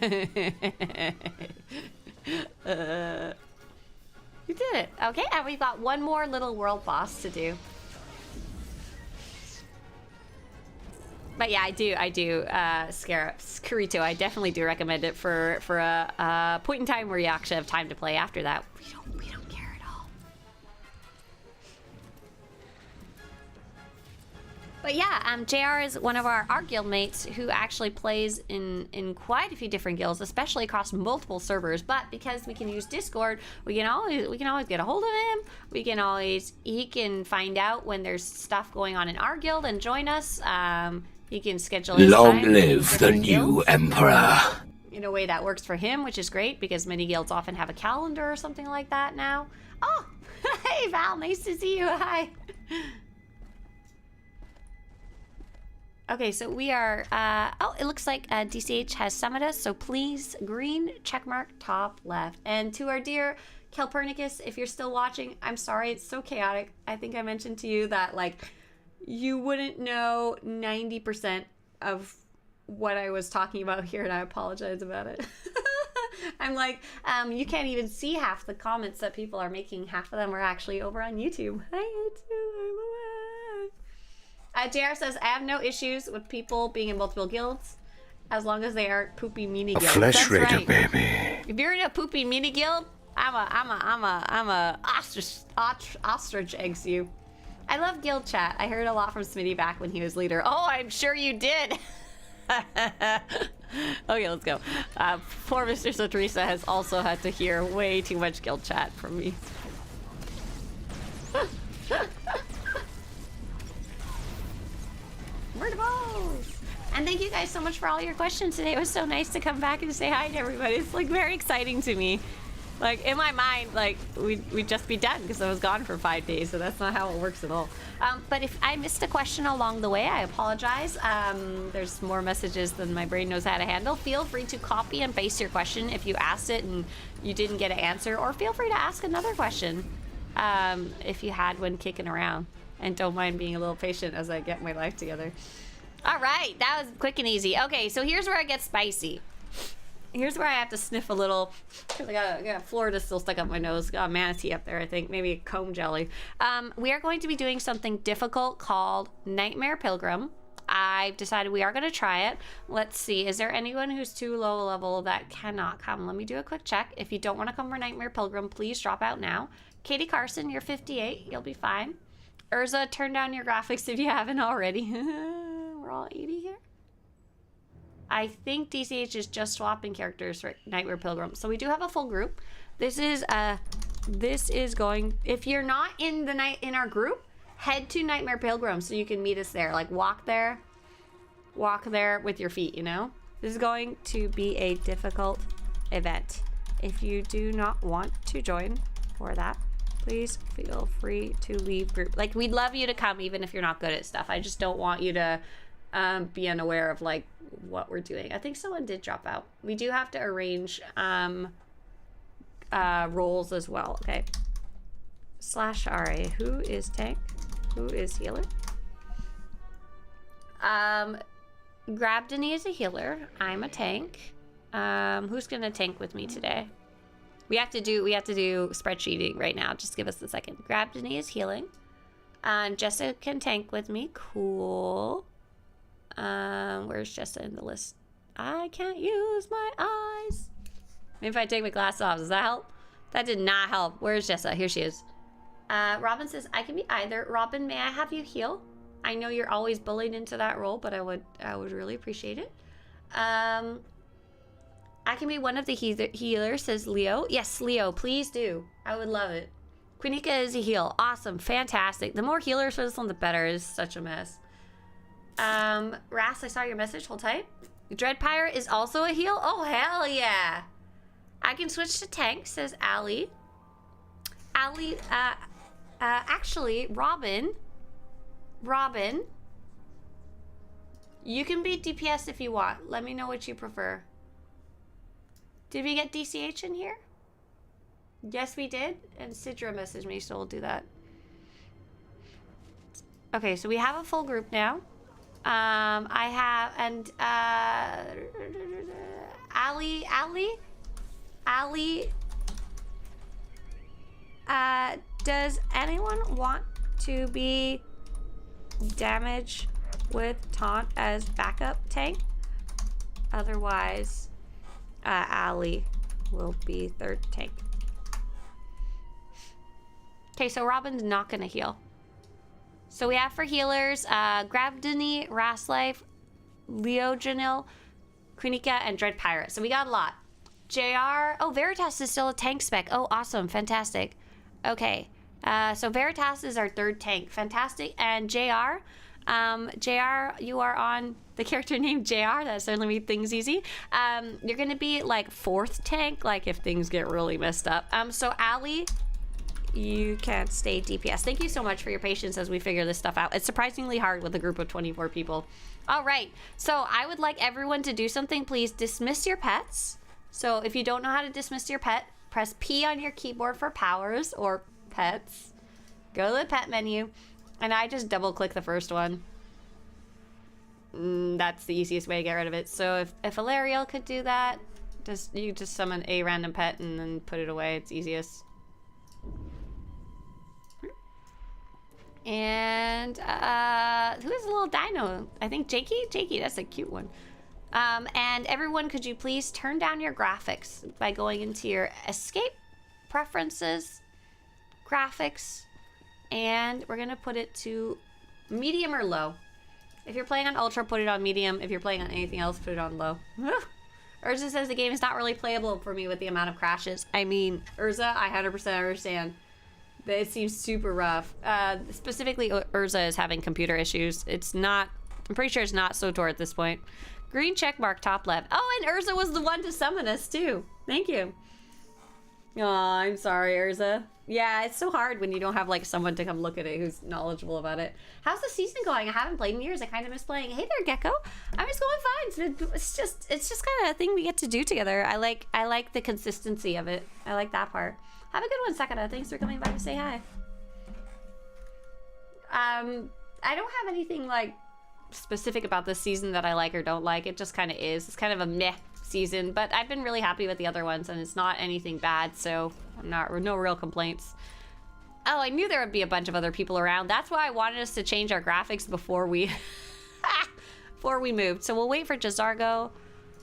[SPEAKER 4] did it. Okay, and we've got one more little world boss to do. But yeah, I do, Scarito, I definitely do recommend it for a point in time where you actually have time to play after that. We don't care at all. But yeah, JR is one of our guildmates who actually plays in quite a few different guilds, especially across multiple servers. But because we can use Discord, we can always get a hold of him. He can find out when there's stuff going on in our guild and join us. He can schedule his
[SPEAKER 3] Long
[SPEAKER 4] time
[SPEAKER 3] live the new
[SPEAKER 4] guilds
[SPEAKER 3] emperor.
[SPEAKER 4] in a way that works for him, which is great because many guilds often have a calendar or something like that now. Oh, hey Val, nice to see you. Hi. Okay, so we are, oh, it looks like DCH has summoned us, so please, green checkmark top left. And to our dear Calpernicus, if you're still watching, I'm sorry, it's so chaotic. I think I mentioned to you that, like, you wouldn't know 90% of what I was talking about here, and I apologize about it. I'm like, you can't even see half the comments that people are making. Half of them are actually over on YouTube. Hi, YouTube. JR says, I have no issues with people being in multiple guilds as long as they aren't poopy mini guilds.
[SPEAKER 3] Flesh raider,
[SPEAKER 4] right.
[SPEAKER 3] baby.
[SPEAKER 4] If you're in a poopy mini guild, I'm a ostrich eggs you. I love guild chat. I heard a lot from Smitty back when he was leader. Oh, I'm sure you did. Okay, let's go. Poor Mr. Swtorista has also had to hear way too much guild chat from me. Murder balls! And thank you guys so much for all your questions today. It was so nice to come back and say hi to everybody. It's like very exciting to me. Like in my mind, like we'd just be done because I was gone for 5 days, so that's not how it works at all. But if I missed a question along the way, I apologize. There's more messages than my brain knows how to handle. Feel free to copy and paste your question if you asked it and you didn't get an answer, or feel free to ask another question if you had one kicking around. And don't mind being a little patient as I get my life together. All right, that was quick and easy. Okay, so here's where I get spicy. Here's where I have to sniff a little, because I got Florida still stuck up my nose. Got a manatee up there, I think. Maybe a comb jelly. We are going to be doing something difficult called Nightmare Pilgrim. I've decided we are going to try it. Let's see. Is there anyone who's too low level that cannot come? Let me do a quick check. If you don't want to come for Nightmare Pilgrim, please drop out now. Katie Carson, you're 58. You'll be fine. Urza, turn down your graphics if you haven't already. We're all 80 here. I think DCH is just swapping characters for Nightmare Pilgrim. So we do have a full group. This is going, if you're not in our group, head to Nightmare Pilgrim so you can meet us there. Like walk there with your feet, you know? This is going to be a difficult event. If you do not want to join for that, please feel free to leave group. Like, we'd love you to come even if you're not good at stuff. I just don't want you to be unaware of like what we're doing. I think someone did drop out. We do have to arrange roles as well. Okay. /RA. Who is tank? Who is healer? Grabdany is a healer. I'm a tank. Who's gonna tank with me today? We have to do spreadsheeting right now. Just give us a second. Grabdany is healing. Jessa can tank with me. Cool. Where's Jessa in the list? I can't use my eyes. Maybe if I take my glasses off, does that help? That did not help. Where's Jessa? Here she is. Robin says, I can be either. Robin, may I have you heal? I know you're always bullied into that role, but I would really appreciate it. I can be one of the healers, says Leo. Yes, Leo, please do. I would love it. Quinika is a heal. Awesome. Fantastic. The more healers for this one, the better. It is such a mess. Ras, I saw your message. Hold tight. Dreadpire is also a heal? Oh, hell yeah. I can switch to tank, says Allie. Allie, actually, Robin, you can be DPS if you want. Let me know what you prefer. Did we get DCH in here? Yes, we did. And Sidra messaged me, so we'll do that. Okay, so we have a full group now. I have, and, Ali, does anyone want to be damage with taunt as backup tank? Otherwise, Ali will be third tank. Okay, so Robin's not gonna heal. So we have for healers, Grabdini, Raslife, Leojanil, Kunika, and Dread Pirate. So we got a lot. JR, oh, Veritas is still a tank spec. Oh, awesome, fantastic. Okay, so Veritas is our third tank, fantastic. And JR, you are on the character named JR. That certainly made things easy. You're gonna be like fourth tank, like if things get really messed up. So Ali, you can stay DPS. Thank you so much for your patience as we figure this stuff out. It's surprisingly hard with a group of 24 people. All right, so I would like everyone to do something. Please dismiss your pets. So if you don't know how to dismiss your pet, press P on your keyboard for powers or pets. Go to the pet menu, and I just double click the first one. That's the easiest way to get rid of it. So if Ilariel could do that, you just summon a random pet and then put it away. It's easiest. And who is the little dino? I think Jakey? Jakey, that's a cute one. And everyone, could you please turn down your graphics by going into your escape preferences, graphics, and we're gonna put it to medium or low. If you're playing on ultra, put it on medium. If you're playing on anything else, put it on low. Urza says the game is not really playable for me with the amount of crashes. I mean, Urza, I 100% understand. It seems super rough. Specifically, Urza is having computer issues. It's not, I'm pretty sure it's not SWTOR at this point. Green check mark top left. Oh, and Urza was the one to summon us too. Thank you. Oh, I'm sorry, Urza. Yeah, it's so hard when you don't have like someone to come look at it who's knowledgeable about it. How's the season going? I haven't played in years. I kind of miss playing. Hey there, Gecko. I'm just going fine. It's just kind of a thing we get to do together. I like the consistency of it. I like that part. Have a good one, Sakata. Thanks for coming by to say hi. I don't have anything like specific about this season that I like or don't like. It just kind of is. It's kind of a meh season, but I've been really happy with the other ones, and it's not anything bad, so no real complaints. Oh, I knew there would be a bunch of other people around. That's why I wanted us to change our graphics before we before we moved. So we'll wait for Jazargo.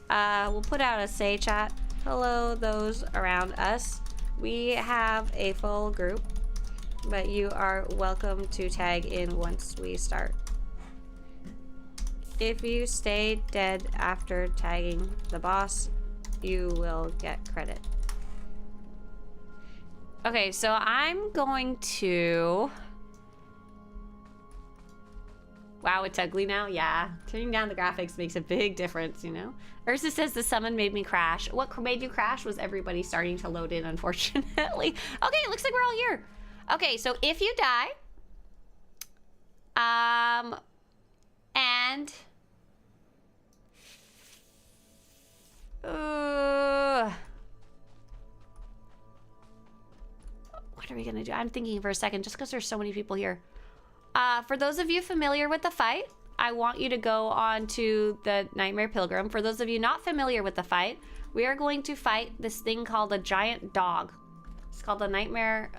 [SPEAKER 4] We'll put out a say chat. Hello, those around us. We have a full group, but you are welcome to tag in once we start. If you stay dead after tagging the boss, you will get credit. Okay, so I'm going to... Wow, it's ugly now? Yeah. Turning down the graphics makes a big difference, you know? Ursa says the summon made me crash. What made you crash was everybody starting to load in, unfortunately. Okay, it looks like we're all here. Okay, so if you die... And... what are we gonna do? I'm thinking for a second, just because there's so many people here. For those of you familiar with the fight, I want you to go on to the Nightmare Pilgrim. For those of you not familiar with the fight, we are going to fight this thing called a giant dog. It's called the Nightmare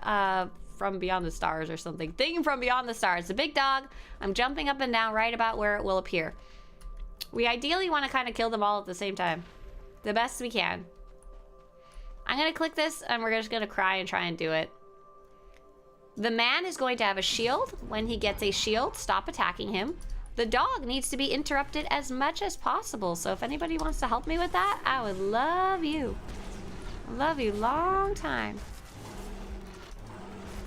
[SPEAKER 4] from Beyond the Stars or something. Thing from Beyond the Stars. It's a big dog. I'm jumping up and down right about where it will appear. We ideally want to kind of kill them all at the same time. The best we can. I'm gonna click this and we're just gonna cry and try and do it. The man is going to have a shield. When he gets a shield, stop attacking him. The dog needs to be interrupted as much as possible. So if anybody wants to help me with that, I would love you. Love you long time.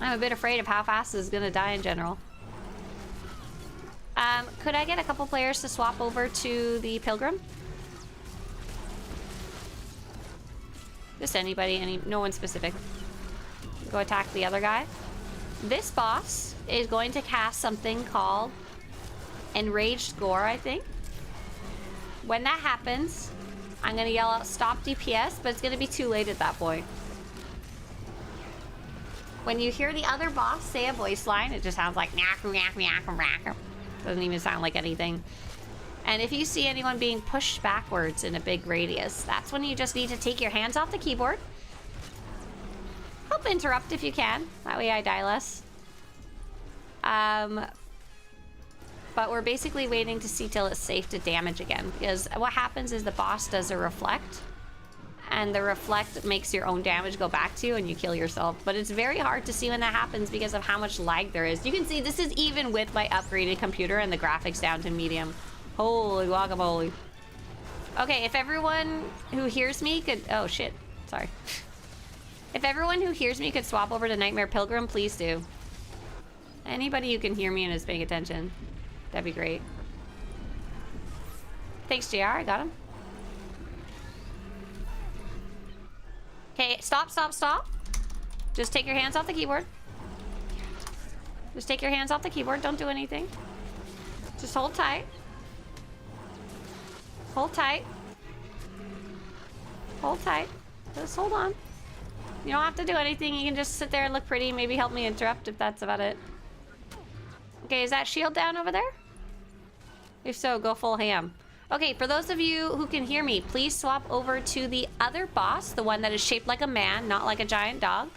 [SPEAKER 4] I'm a bit afraid of how fast this is gonna die in general. Could I get a couple players to swap over to the Pilgrim? Just anybody, no one specific. Go attack the other guy. This boss is going to cast something called Enraged Gore, I think. When that happens, I'm gonna yell out stop DPS, but it's gonna be too late at that point. When you hear the other boss say a voice line, it just sounds like doesn't even sound like anything. And if you see anyone being pushed backwards in a big radius, that's when you just need to take your hands off the keyboard. Help interrupt if you can. That way I die less. But we're basically waiting to see till it's safe to damage again. Because what happens is the boss does a reflect. And the reflect makes your own damage go back to you and you kill yourself. But it's very hard to see when that happens because of how much lag there is. You can see this is even with my upgraded computer and the graphics down to medium. Holy guacamole. Okay, if everyone who hears me could... Oh, shit. Sorry. If everyone who hears me could swap over to Nightmare Pilgrim, please do. Anybody who can hear me and is paying attention. That'd be great. Thanks, JR. I got him. Okay, stop, stop, stop. Just take your hands off the keyboard. Just take your hands off the keyboard. Don't do anything. Just hold tight. Hold tight. Hold tight. Just hold on. You don't have to do anything. You can just sit there and look pretty. Maybe help me interrupt if that's about it. Okay, is that shield down over there? If so, go full ham. Okay, for those of you who can hear me, please swap over to the other boss, the one that is shaped like a man, not like a giant dog.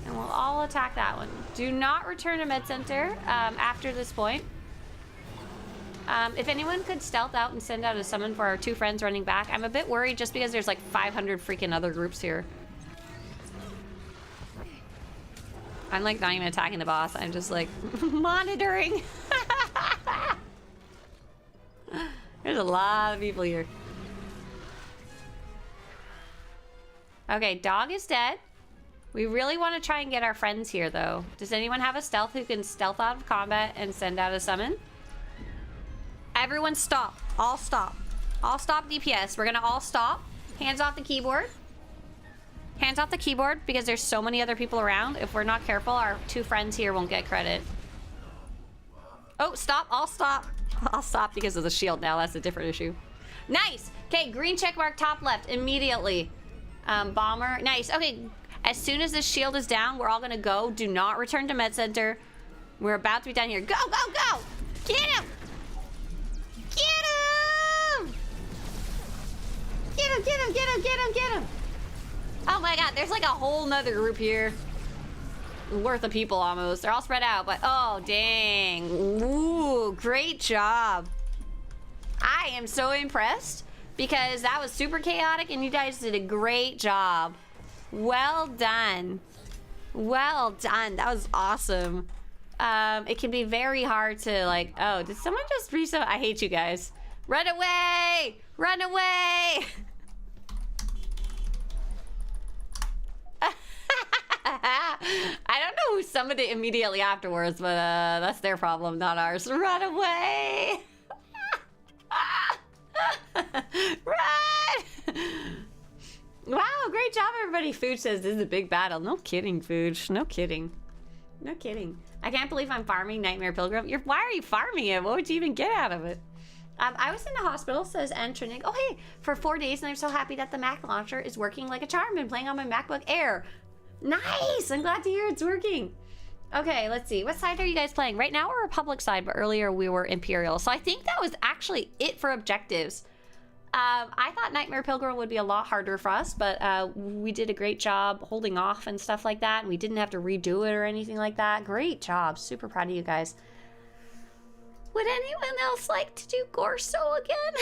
[SPEAKER 4] And we'll all attack that one. Do not return to Med Center after this point. If anyone could stealth out and send out a summon for our 2 friends running back. I'm a bit worried just because there's like 500 freaking other groups here. I'm like not even attacking the boss. I'm just like monitoring. There's a lot of people here. Okay, dog is dead. We really want to try and get our friends here though. Does anyone have a stealth who can stealth out of combat and send out a summon? Everyone stop. All stop. All stop DPS. We're gonna all stop. Hands off the keyboard. Hands off the keyboard because there's so many other people around. If we're not careful, our 2 friends here won't get credit. Oh, stop. I'll stop. I'll stop because of the shield now. That's a different issue. Nice. Okay, green check mark top left immediately. Bomber. Nice. Okay, as soon as this shield is down, we're all gonna go. Do not return to Med Center. We're about to be down here. Go, go, go! Get him! Get him! Get him, get him, get him, get him, get him! Oh my god, there's like a whole nother group here. Worth of people almost. They're all spread out, but oh dang. Ooh, great job. I am so impressed because that was super chaotic and you guys did a great job. Well done. Well done. That was awesome. It can be very hard to like, oh, did someone just reset? I hate you guys. Run away! Run away! I don't know who summoned it immediately afterwards, but that's their problem, not ours. Run away! Run! Wow, great job, everybody. Food says this is a big battle. No kidding, Food. No kidding. No kidding. I can't believe I'm farming Nightmare Pilgrim. Why are you farming it? What would you even get out of it? I was in the hospital, says Antrinig. Oh, hey, for 4 days, and I'm so happy that the Mac launcher is working like a charm. Been playing on my MacBook Air. Nice! I'm glad to hear it's working. Okay, let's see. What side are you guys playing? Right now, we're Republic side, but earlier we were Imperial. So I think that was actually it for objectives. I thought Nightmare Pilgrim would be a lot harder for us, but we did a great job holding off and stuff like that, and we didn't have to redo it or anything like that. Great job. Super proud of you guys. Would anyone else like to do Gorso again?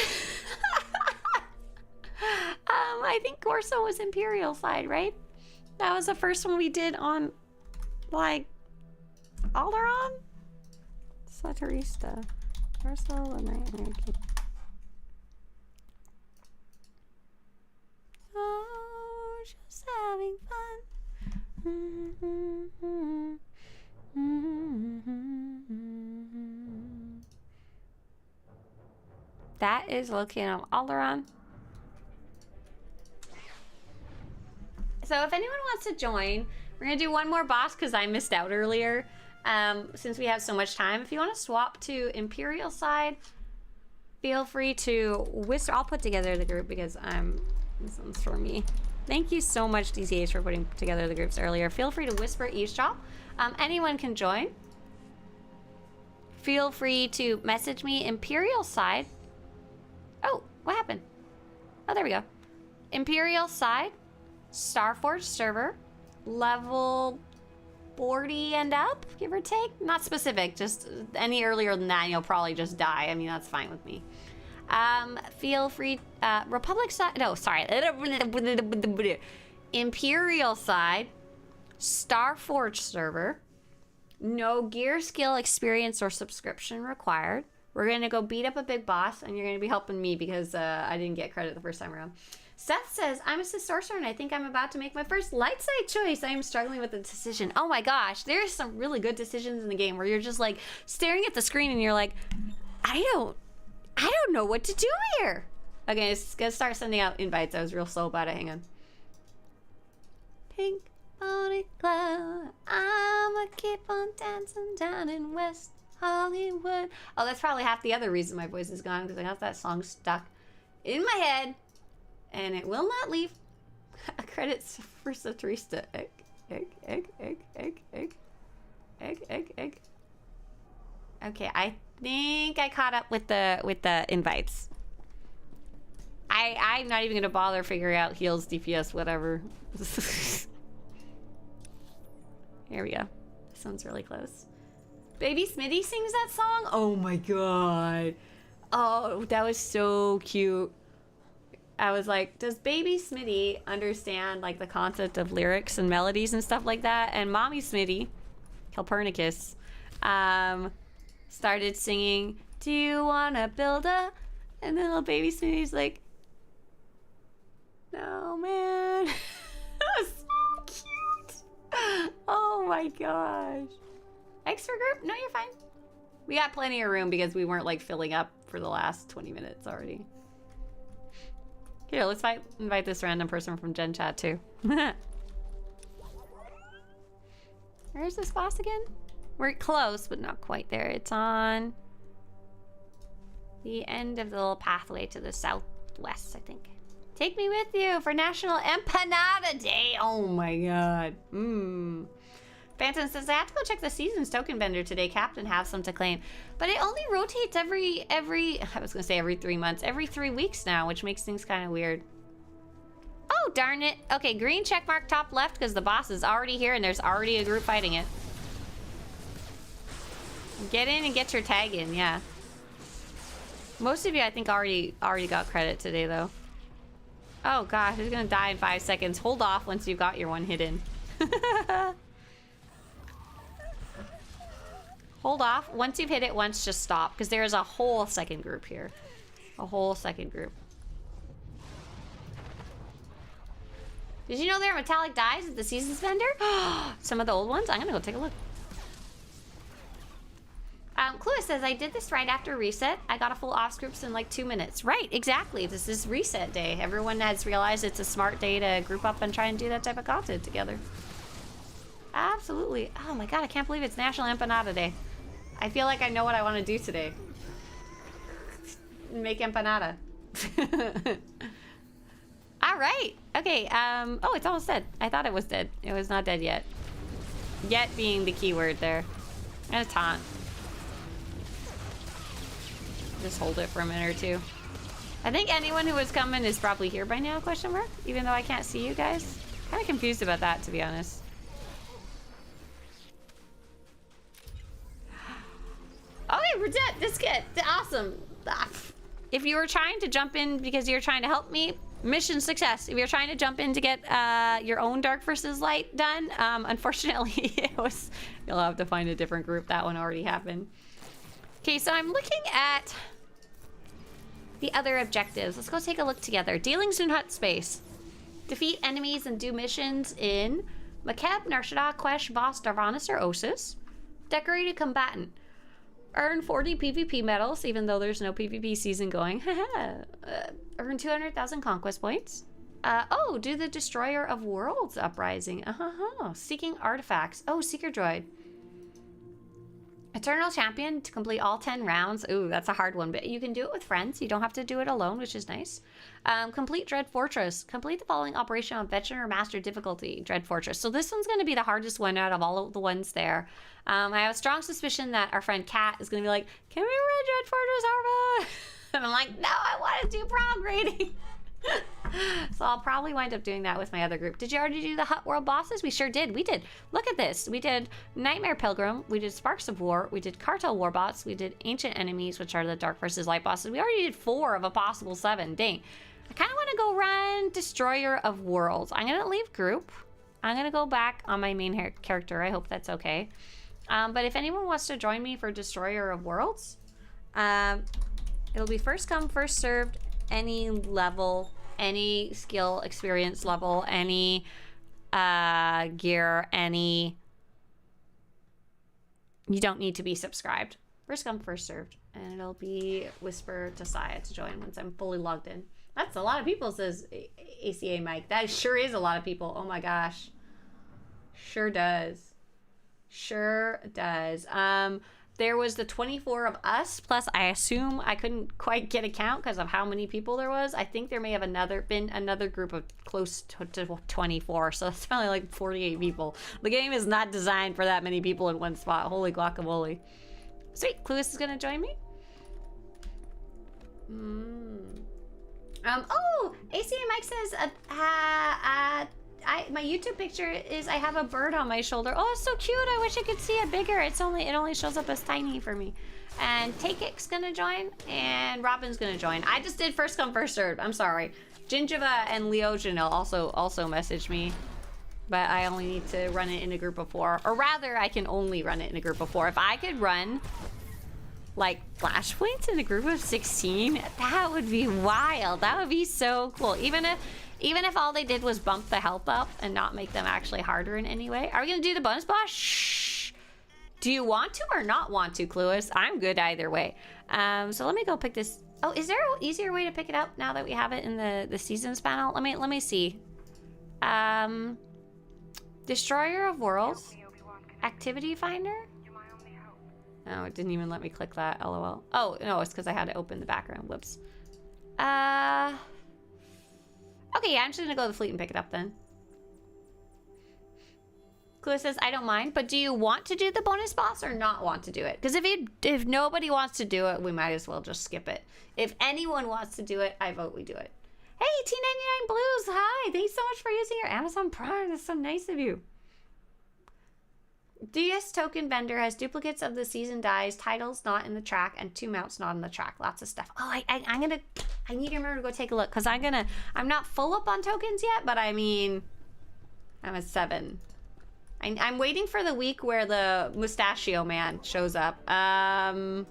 [SPEAKER 4] I think Gorso was Imperial side, right? That was the first one we did on, like, Alderaan? Swtorista. Gorso and Nightmare Kid. Oh, just having fun. That is looking on Alderaan. So if anyone wants to join, we're gonna do one more boss because I missed out earlier. Since we have so much time, if you want to swap to Imperial side, feel free to whisper. I'll put together the group because this one's for me. Thank you so much, DCH, for putting together the groups earlier. Feel free to whisper, eavesdrop. Anyone can join. Feel free to message me. Imperial side. Oh, what happened? Oh, there we go. Imperial side. Starforge server. Level 40 and up, give or take. Not specific, just any earlier than that, you'll probably just die. I mean, that's fine with me. Feel free, Republic side, no, sorry. Imperial side, Starforge server, no gear, skill, experience, or subscription required. We're gonna go beat up a big boss, and you're gonna be helping me because I didn't get credit the first time around. Seth says, I'm a sorcerer and I think I'm about to make my first light side choice. I am struggling with a decision. Oh my gosh, there's some really good decisions in the game where you're just like staring at the screen and you're like, I don't know what to do here. Okay, it's gonna start sending out invites. I was real slow about it. Hang on. Pink pony cloud, I'ma keep on dancing down in West Hollywood. Oh, that's probably half the other reason my voice is gone, because I got that song stuck in my head. And it will not leave. Credits for Swtorista. Egg. Okay, I think I caught up with the invites. I'm not even gonna bother figuring out heals, DPS, whatever. Here we go. This one's really close. Baby Smitty sings that song? Oh my god. Oh, that was so cute. I was like, does baby Smitty understand like the concept of lyrics and melodies and stuff like that? And mommy Smitty, Calpernicus, started singing, do you wanna build a? And then little baby Smitty's like, no man. That was so cute. Oh my gosh. Extra group? No, you're fine. We got plenty of room because we weren't like filling up for the last 20 minutes already. Here, let's invite this random person from Gen Chat too. Where's this boss again? We're close, but not quite there. It's on the end of the little pathway to the southwest, I think. Take me with you for National Empanada Day. Oh my god. Phantom says, I have to go check the seasons token vendor today. Captain has some to claim. But it only rotates every, I was gonna say every 3 months, every 3 weeks now, which makes things kind of weird. Oh, darn it. Okay, green check mark top left because the boss is already here and there's already a group fighting it. Get in and get your tag in, yeah. Most of you, I think, already got credit today, though. Oh gosh, who's gonna die in 5 seconds? Hold off once you've got your one hit in. Hold off. Once you've hit it once, just stop. Because there is a whole second group here. A whole second group. Did you know there are metallic dyes at the seasons vendor? Some of the old ones? I'm going to go take a look. Clue says, I did this right after reset. I got a full off groups in like 2 minutes. Right, exactly. This is reset day. Everyone has realized it's a smart day to group up and try and do that type of content together. Absolutely. Oh my god, I can't believe it's National Empanada Day. I feel like I know what I want to do today. Make empanada. All right. Okay. Oh, it's almost dead. I thought it was dead. It was not dead yet. Yet being the key word there. I'm gonna taunt. Just hold it for a minute or two. I think anyone who was coming is probably here by now, question mark? Even though I can't see you guys. Kind of confused about that, to be honest. Okay, we're dead. This kid. Awesome. If you were trying to jump in because you're trying to help me, mission success. If you're trying to jump in to get your own Dark versus Light done, unfortunately, you'll have to find a different group. That one already happened. Okay, so I'm looking at the other objectives. Let's go take a look together. Dealings in hut space. Defeat enemies and do missions in Makeb, Narshada, Quesh, Boss, Darvanis, or Osis. Decorated combatant. Earn 40 PvP medals, even though there's no PvP season going. Earn 200,000 conquest points. Oh, do the Destroyer of Worlds Uprising. Seeking artifacts. Oh, Seeker Droid. Eternal Champion to complete all 10 rounds. Ooh, that's a hard one, but you can do it with friends. You don't have to do it alone, which is nice. Complete Dread Fortress. Complete the following operation on Veteran or Master difficulty, Dread Fortress. So this one's going to be the hardest one out of all of the ones there. I have a strong suspicion that our friend Kat is going to be like, can we run Dread Fortress, Harva? And I'm like, no, I want to do prog rating. So I'll probably wind up doing that with my other group. Did you already do the Hut World bosses? We sure did. We did. Look at this. We did Nightmare Pilgrim. We did Sparks of War. We did Cartel Warbots. We did Ancient Enemies, which are the Dark versus Light bosses. We already did 4 of a possible 7. Dang. I kind of want to go run Destroyer of Worlds. I'm going to leave group. I'm going to go back on my main character. I hope that's okay. But if anyone wants to join me for Destroyer of Worlds, it'll be first come, first served, any level, any skill, experience level, any gear, any... You don't need to be subscribed. First come, first served. And it'll be Whisper to Saya to join once I'm fully logged in. That's a lot of people, says ACA Mike. That sure is a lot of people. Oh my gosh. Sure does. Sure does. There was the 24 of us, plus I assume I couldn't quite get a count because of how many people there was. I think there may have been another group of close to 24, so that's probably like 48 people. The game is not designed for that many people in one spot. Holy guacamole. Sweet, Clueless is gonna join me. Oh, ACA Mike says, my YouTube picture is I have a bird on my shoulder. Oh, it's so cute. I wish I could see it bigger. It only shows up as tiny for me. And Take-It's gonna join, and Robin's gonna join. I just did first come, first served. I'm sorry. Gingiva and Leojanil also messaged me, but I only need to run it in a group of 4. Or rather, I can only run it in a group of 4. If I could run like flashpoints in a group of 16, that would be wild. That would be so cool. Even if all they did was bump the health up and not make them actually harder in any way. Are we gonna do the bonus boss? Shh. Do you want to or not want to, Clueless? I'm good either way. So let me go pick this. Oh, is there an easier way to pick it up now that we have it in the seasons panel? Let me see. Destroyer of Worlds. Activity Finder. Oh, it didn't even let me click that, lol. Oh, no, it's because I had to open the background. Whoops. Okay, yeah, I'm just gonna go to the fleet and pick it up then. Clue says, I don't mind, but do you want to do the bonus boss or not want to do it? Because if nobody wants to do it, we might as well just skip it. If anyone wants to do it, I vote we do it. Hey, T99 Blues, hi! Thanks so much for using your Amazon Prime. That's so nice of you. DS Token Vendor has duplicates of the season dies, titles not in the track, and 2 mounts not in the track. Lots of stuff. Oh, I need to remember to go take a look, because I'm not full up on tokens yet, but I mean, I'm at 7. I'm waiting for the week where the Mustachio Man shows up. That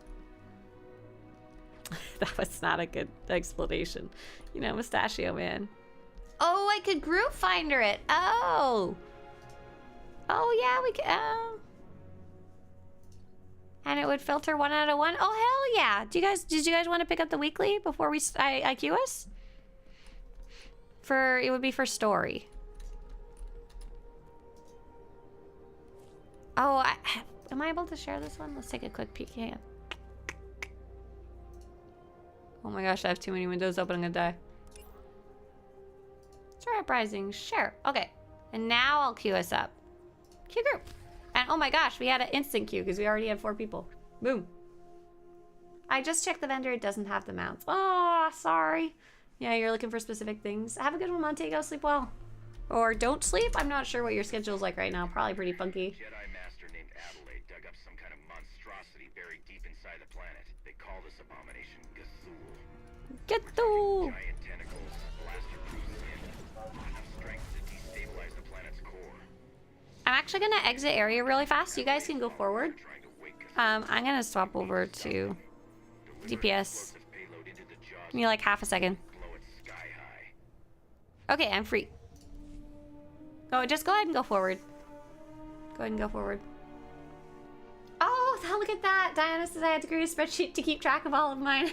[SPEAKER 4] was not a good explanation. You know, Mustachio Man. Oh, I could group finder it. Oh, yeah, we can. And it would filter 1 out of 1. Oh, hell yeah. Did you guys want to pick up the weekly before I queue us? It would be for story. Oh, am I able to share this one? Let's take a quick peek. Hang on. Oh my gosh, I have too many windows open. I'm gonna die. Start Uprising. Share. Okay. And now I'll queue us up. Queue group. And oh my gosh, we had an instant queue because we already had 4 people. Boom. I just checked the vendor. It doesn't have the mounts. Oh, sorry. Yeah, you're looking for specific things. Have a good one, Montego. Sleep well. Or don't sleep. I'm not sure what your schedule's like right now. Probably pretty funky.
[SPEAKER 5] Jedi master named Adelaide dug up some kind of monstrosity buried deep inside the planet. They call this abomination Gathul.
[SPEAKER 4] Gathul.
[SPEAKER 5] Giant tentacles, blaster-proof skin, enough strength to destabilize the planet's core.
[SPEAKER 4] I'm actually gonna exit area really fast. You guys can go forward. I'm gonna swap over to DPS. Give me like half a second. Okay, I'm free. Just go ahead and go forward. Go ahead and go forward. Oh, look at that. Diana says I had to create a spreadsheet to keep track of all of mine.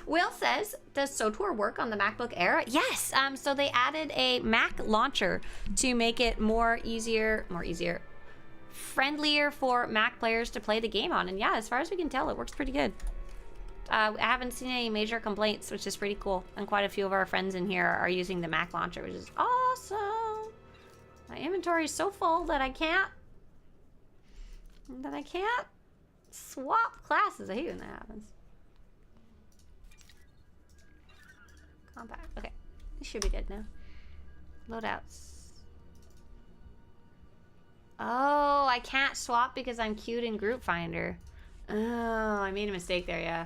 [SPEAKER 4] Will says, does SWTOR work on the MacBook Air? Yes. So they added a Mac launcher to make it more easier friendlier for Mac players to play the game on. And yeah, as far as we can tell, it works pretty good. I haven't seen any major complaints, which is pretty cool. And quite a few of our friends in here are using the Mac launcher, which is awesome. My inventory is so full that I can't swap classes. I hate when that happens. Compact. Okay. This should be good now. Loadouts. Oh, I can't swap because I'm queued in Group Finder. Oh, I made a mistake there, yeah.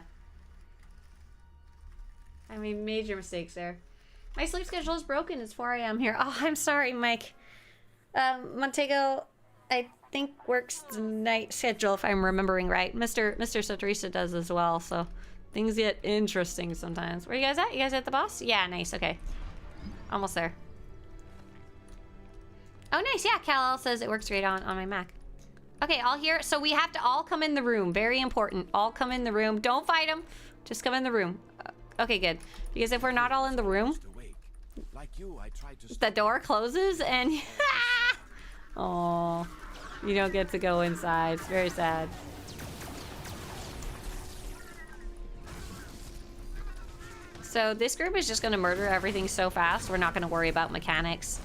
[SPEAKER 4] I made major mistakes there. My sleep schedule is broken. It's 4 a.m. here. Oh, I'm sorry, Mike. Montego, I think works the night schedule if I'm remembering right. Mr. Swtorista does as well, so things get interesting sometimes. Where are you guys at? You guys at the boss? Yeah, nice. Okay. Almost there. Oh, nice. Yeah, Kal-El says it works great on my Mac. Okay, all here. So we have to all come in the room. Very important. All come in the room. Don't fight them. Just come in the room. Okay, good. Because if we're not all in the room, the door closes and... Oh, you don't get to go inside. It's very sad. So this group is just going to murder everything so fast, we're not going to worry about mechanics.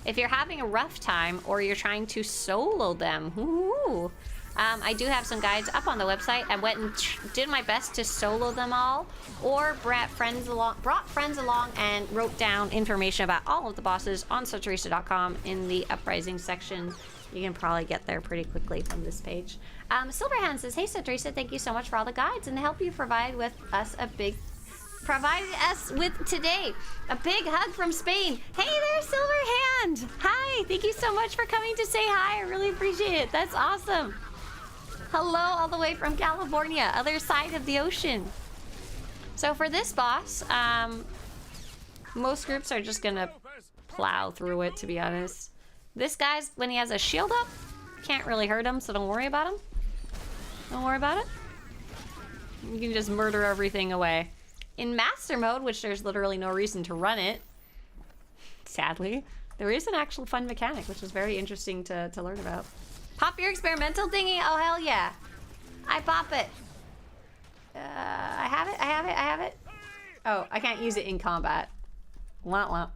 [SPEAKER 4] If you're having a rough time or you're trying to solo them, ooh, I do have some guides up on the website. I went and did my best to solo them all, or brought friends along and wrote down information about all of the bosses on SWTOR.com in the Uprising section. You can probably get there pretty quickly from this page. Silverhand says, "Hey Swtorista, thank you so much for all the guides and the help you provided us with today. A big hug from Spain." Hey there, Silverhand. Hi, thank you so much for coming to say hi. I really appreciate it. That's awesome. Hello, all the way from California, other side of the ocean. So for this boss, most groups are just gonna plow through it, to be honest. This guy's, when he has a shield up, can't really hurt him, so don't worry about him. Don't worry about it. You can just murder everything away. In Master Mode, which there's literally no reason to run it, sadly, there is an actual fun mechanic, which is very interesting to learn about. Pop your experimental thingy? Oh, hell yeah. I pop it. I have it. Oh, I can't use it in combat. Womp womp.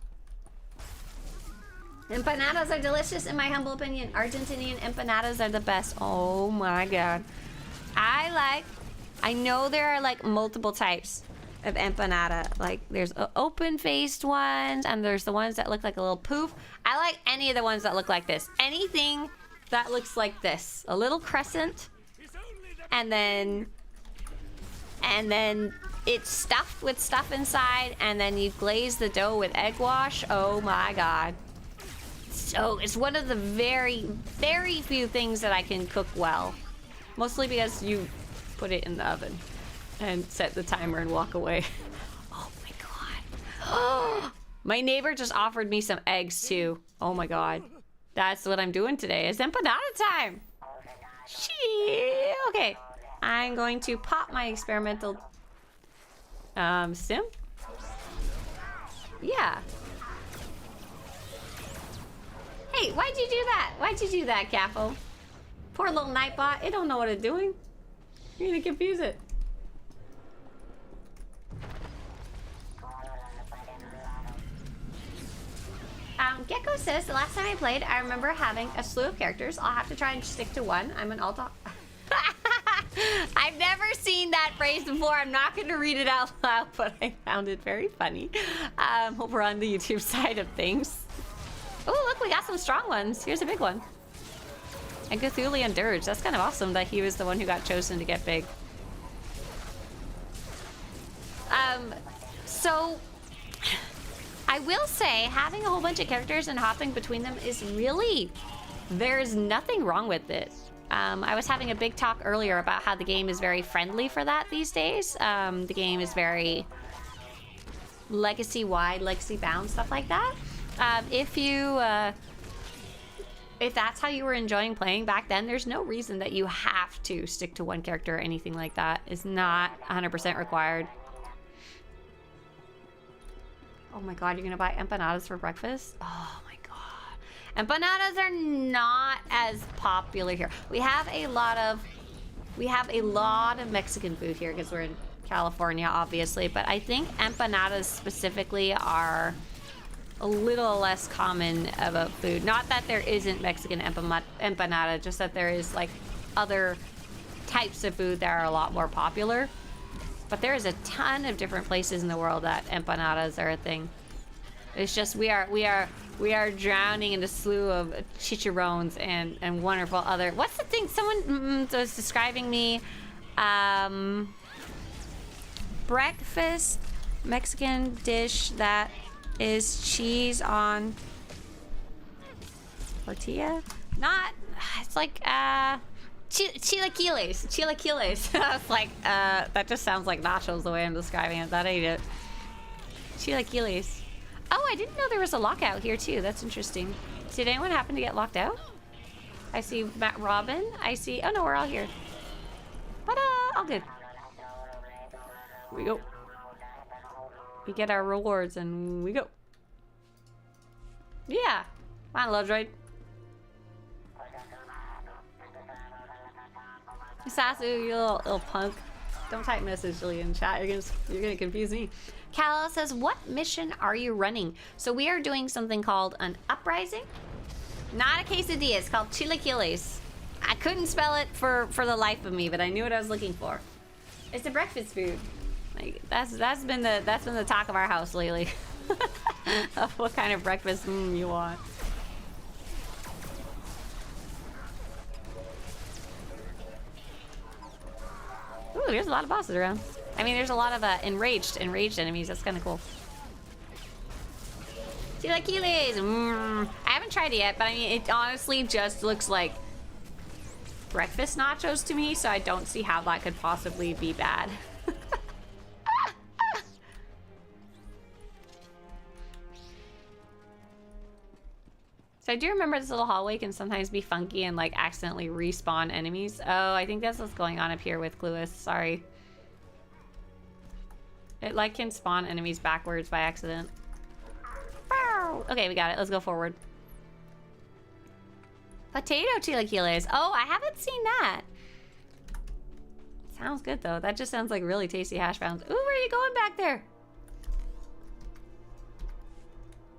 [SPEAKER 4] Empanadas are delicious in my humble opinion. Argentinian empanadas are the best. Oh my god. I know there are like multiple types of empanada. Like there's open-faced ones and there's the ones that look like a little poof. I like any of the ones that look like this. Anything that looks like this. A little crescent and then it's stuffed with stuff inside and then you glaze the dough with egg wash. Oh my god. So it's one of the very, very few things that I can cook well. Mostly because you put it in the oven and set the timer and walk away. Oh my god. My neighbor just offered me some eggs too. Oh my god. That's what I'm doing today. It's empanada time. Okay. I'm going to pop my experimental sim. Yeah. Hey, why'd you do that? Why'd you do that, Capo? Poor little Nightbot. It don't know what it's doing. You're gonna confuse it. Gecko says, the last time I played, I remember having a slew of characters. I'll have to try and stick to one. I'm an alt. I've never seen that phrase before. I'm not going to read it out loud, but I found it very funny. Hope we're on the YouTube side of things. Oh, look, we got some strong ones. Here's a big one. A Cthulian Dirge. That's kind of awesome that he was the one who got chosen to get big. So I will say having a whole bunch of characters and hopping between them is really, there's nothing wrong with it. I was having a big talk earlier about how the game is very friendly for that these days. The game is very legacy-wide, legacy-bound, stuff like that. If that's how you were enjoying playing back then, there's no reason that you have to stick to one character or anything like that. It's not 100% required. Oh my god, you're gonna buy empanadas for breakfast? Oh my god. Empanadas are not as popular here. We have a lot of Mexican food here because we're in California, obviously, but I think empanadas specifically are a little less common of a food. Not that there isn't Mexican empanada, just that there is like other types of food that are a lot more popular. But there is a ton of different places in the world that empanadas are a thing. It's just we are drowning in a slew of chicharrones and wonderful other. What's the thing? Someone was describing me. Breakfast Mexican dish that is cheese on tortilla. Not. It's like chilaquiles. Chilaquiles. I was like, that just sounds like nachos the way I'm describing it. That ain't it. Chilaquiles. Oh, I didn't know there was a lockout here too. That's interesting. Did anyone happen to get locked out? I see Matt Robin. I see. Oh no, we're all here. But all good. Here we go. We get our rewards and we go. Yeah. Come on, love droid. Sasu, you little punk. Don't type message in chat. You're gonna confuse me. Kala says, what mission are you running? So we are doing something called an Uprising. Not a quesadilla, it's called chilaquiles. I couldn't spell it for the life of me, but I knew what I was looking for. It's a breakfast food. Like that's been the talk of our house lately. Of what kind of breakfast you want. Ooh, there's a lot of bosses around. I mean, there's a lot of enraged enemies. That's kind of cool. Chilaquiles. I haven't tried it yet, but I mean, it honestly just looks like breakfast nachos to me, so I don't see how that could possibly be bad. So I do remember this little hallway can sometimes be funky and like accidentally respawn enemies. Oh, I think that's what's going on up here with Clueless. Sorry. It like can spawn enemies backwards by accident. Okay, we got it. Let's go forward. Potato chilaquiles. Oh, I haven't seen that. Sounds good though. That just sounds like really tasty hash browns. Ooh, where are you going back there?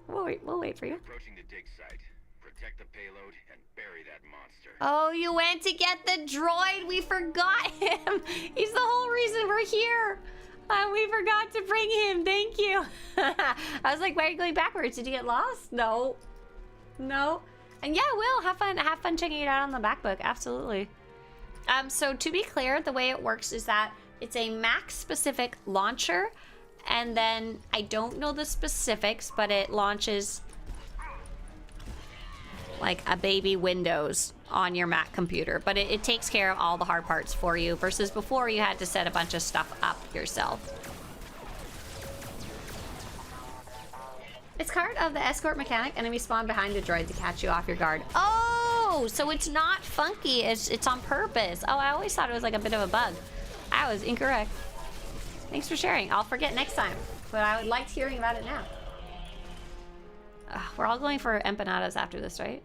[SPEAKER 4] We'll wait for you.
[SPEAKER 5] Approaching the dig site. Protect the payload and bury that monster.
[SPEAKER 4] Oh, you went to get the droid. We forgot him. He's the whole reason we're here. We forgot to bring him. Thank you. I was like, why are you going backwards? Did you get lost? No. No. And yeah, Will, have fun checking it out on the MacBook. Absolutely. So to be clear, the way it works is that it's a Mac-specific launcher, and then I don't know the specifics, but it launches like a baby Windows on your Mac computer, but it takes care of all the hard parts for you versus before you had to set a bunch of stuff up yourself. It's part of the escort mechanic. Enemy spawn behind the droid to catch you off your guard. Oh, so it's not funky. It's on purpose. Oh, I always thought it was like a bit of a bug. I was incorrect. Thanks for sharing. I'll forget next time, but I would like hearing about it now. We're all going for empanadas after this, right?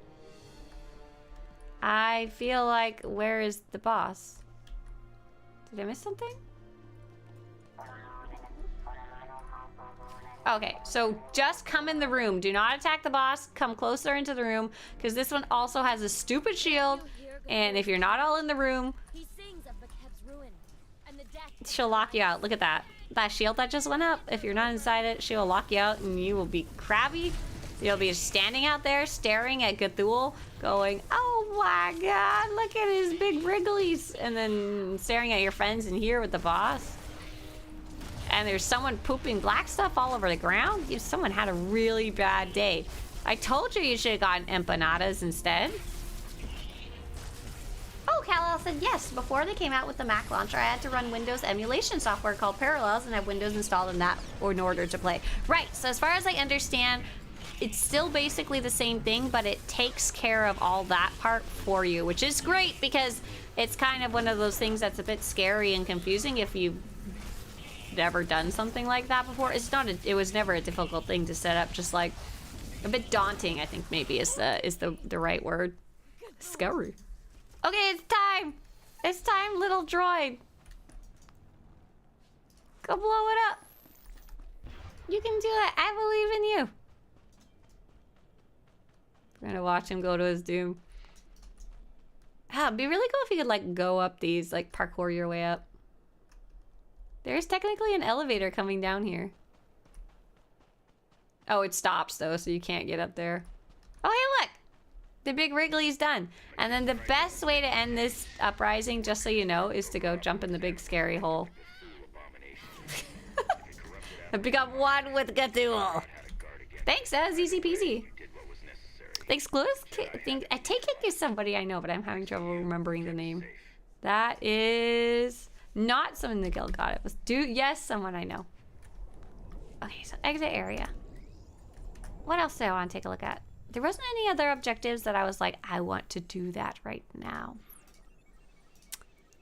[SPEAKER 4] I feel like, where is the boss? Did I miss something? Okay, so just come in the room. Do not attack the boss. Come closer into the room, because this one also has a stupid shield, and if you're not all in the room, she'll lock you out. Look at that. That shield that just went up. If you're not inside it, she'll lock you out, and you will be crabby. You'll be standing out there staring at Cthulhu going, oh my god, look at his big wrigglies. And then staring at your friends in here with the boss. And there's someone pooping black stuff all over the ground. Someone had a really bad day. I told you should have gotten empanadas instead. Oh, Kal-El said yes. Before they came out with the Mac launcher, I had to run Windows emulation software called Parallels and have Windows installed in that in order to play. Right, so as far as I understand, it's still basically the same thing, but it takes care of all that part for you, which is great because it's kind of one of those things that's a bit scary and confusing if you've never done something like that before. It was never a difficult thing to set up, just like A bit daunting, I think maybe is the right word. Scary. Okay, it's time. It's time, little droid. Go blow it up. You can do it. I believe in you. We're gonna watch him go to his doom. Ah, it'd be really cool if you could like go up these, like parkour your way up. There's technically an elevator coming down here. Oh, it stops though, so you can't get up there. Oh, hey, look! The big Wrigley's done. And then the best way to end this uprising, just so you know, is to go jump in the big scary hole. I've become one with Cthulhu. Thanks, that was easy peasy. Thanks, Clues. I take it is somebody I know, but I'm having trouble remembering the name. That is not someone the guild got. It was yes, someone I know. Okay, so exit area. What else do I want to take a look at? There wasn't any other objectives that I was like, I want to do that right now.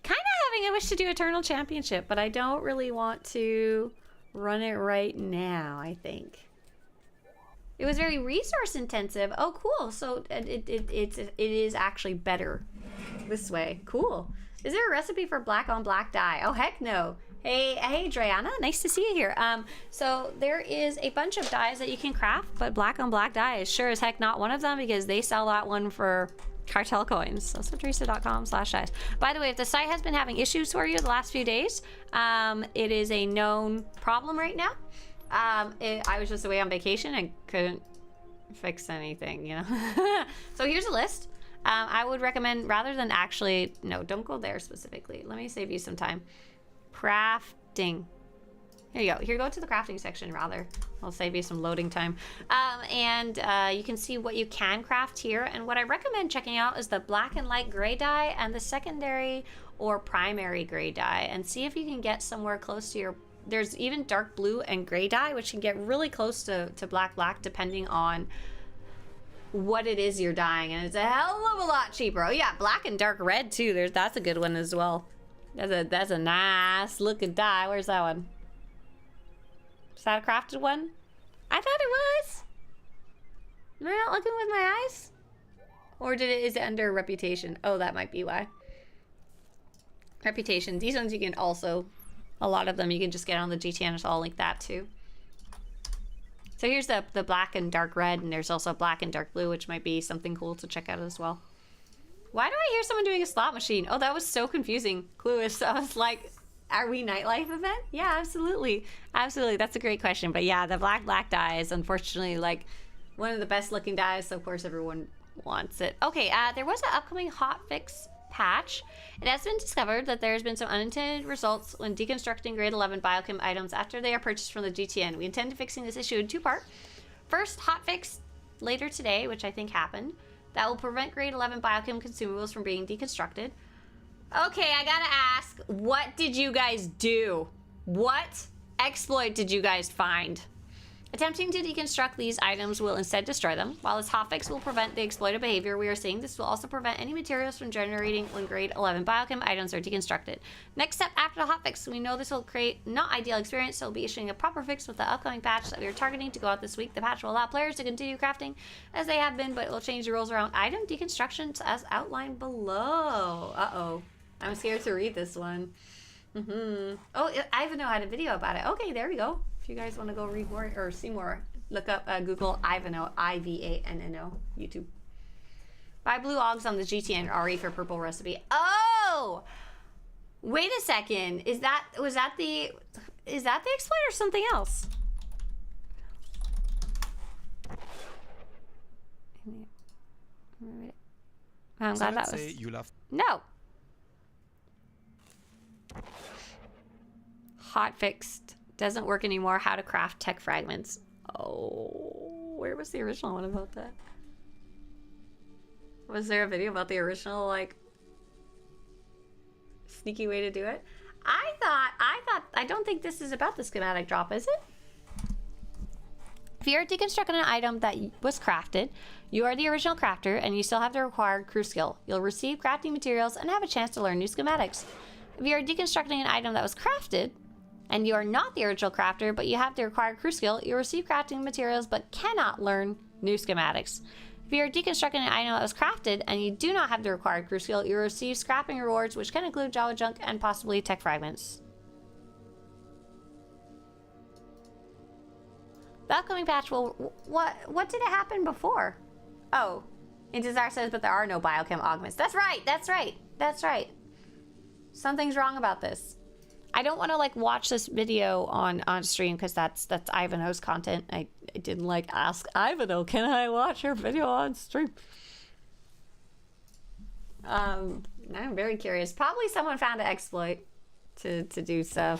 [SPEAKER 4] Kind of having a wish to do Eternal Championship, but I don't really want to run it right now, I think. It was very resource intensive. Oh, cool. So it is actually better this way. Cool. Is there a recipe for black on black dye? Oh, heck no. Hey, Driana, nice to see you here. So there is a bunch of dyes that you can craft, but black on black dye is sure as heck not one of them because they sell that one for cartel coins. So Swtorista.com/dyes. By the way, if the site has been having issues for you the last few days, it is a known problem right now. I was just away on vacation and couldn't fix anything, you know. So here's a list. I would recommend, rather than actually, no, don't go there specifically. Let me save you some time. Crafting. Here you go. Here, go to the crafting section rather. I'll save you some loading time. You can see what you can craft here. And what I recommend checking out is the black and light gray dye and the secondary or primary gray dye, and see if you can get somewhere close to your. There's even dark blue and gray dye, which can get really close to black depending on what it is you're dyeing, and it's a hell of a lot cheaper. Oh yeah, black and dark red too. That's a good one as well. That's a nice looking dye. Where's that one? Is that a crafted one? I thought it was. Am I not looking with my eyes? Or is it under reputation? Oh, that might be why. Reputation. These ones you can also, a lot of them you can just get on the GTN. It's all like that too. So here's the black and dark red, and there's also black and dark blue, which might be something cool to check out as well. Why do I hear someone doing a slot machine? Oh, that was so confusing. Clueless. I was like, are we nightlife event? Yeah, absolutely. Absolutely. That's a great question. But yeah, the black dye is unfortunately like one of the best looking dyes, so of course everyone wants it. Okay, there was an upcoming hotfix patch. It has been discovered that there's been some unintended results when deconstructing grade 11 biochem items after they are purchased from the GTN. We intend to fixing this issue in two parts. First, hotfix later today, which I think happened, that will prevent grade 11 biochem consumables from being deconstructed. Okay, I gotta ask, what did you guys do? What exploit did you guys find? Attempting to deconstruct these items will instead destroy them. While this hotfix will prevent the exploited behavior we are seeing, this will also prevent any materials from generating when grade 11 biochem items are deconstructed. Next step after the hotfix, we know this will create not ideal experience, so we'll be issuing a proper fix with the upcoming patch that we are targeting to go out this week. The patch will allow players to continue crafting as they have been, but it will change the rules around item deconstructions as outlined below. Uh-oh. I'm scared to read this one. Oh, Ivanhoe had a video about it. Okay, there we go. If you guys want to go read more or see more, look up Google Ivanhoe, I-V-A-N-N-O, YouTube. Buy blue ogs on the GTN RE for purple recipe. Oh! Wait a second. Is that the exploit or something else? I'm glad that was... No. Hotfixed. Doesn't work anymore. How to craft tech fragments. Oh, where was the original one about that? Was there a video about the original, like, sneaky way to do it? I don't think this is about the schematic drop, is it? If you're deconstructing an item that was crafted, you are the original crafter and you still have the required crew skill. You'll receive crafting materials and have a chance to learn new schematics. If you are deconstructing an item that was crafted, and you are not the original crafter, but you have the required crew skill, you'll receive crafting materials but cannot learn New schematics. If you're deconstructing an item that was crafted and you do not have the required crew skill, you receive scrapping rewards, which can include Java junk and possibly tech fragments. The upcoming patch will... What did it happen before? Oh. Intesar says, but there are no biochem augments. That's right! That's right! That's right. Something's wrong about this. I don't want to, like, watch this video on stream because that's Ivanhoe's content. I didn't, like, ask Ivanhoe, can I watch her video on stream? I'm very curious. Probably someone found an exploit to do so.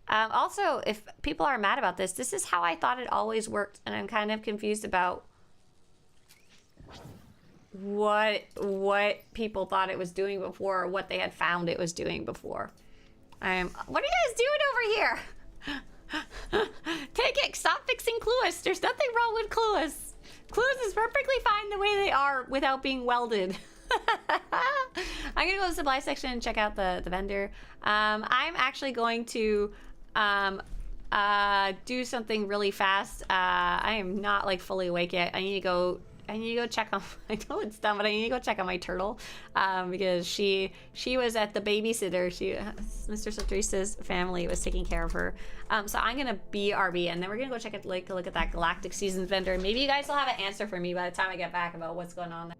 [SPEAKER 4] Also, if people are mad about this, this is how I thought it always worked, and I'm kind of confused about what people thought it was doing before, or what they had found it was doing before. What are you guys doing over here? Take it! Stop fixing Clueless! There's nothing wrong with Clueless! Clueless is perfectly fine the way they are without being welded. I'm gonna go to the supply section and check out the vendor. I'm actually going to do something really fast. I am not like fully awake yet. I need to go check on, I know it's dumb, but I need to go check on my turtle, because she was at the babysitter. Mr. Swtorista's family was taking care of her. So I'm gonna BRB, and then we're gonna go look at that Galactic Seasons vendor. Maybe you guys will have an answer for me by the time I get back about what's going on there.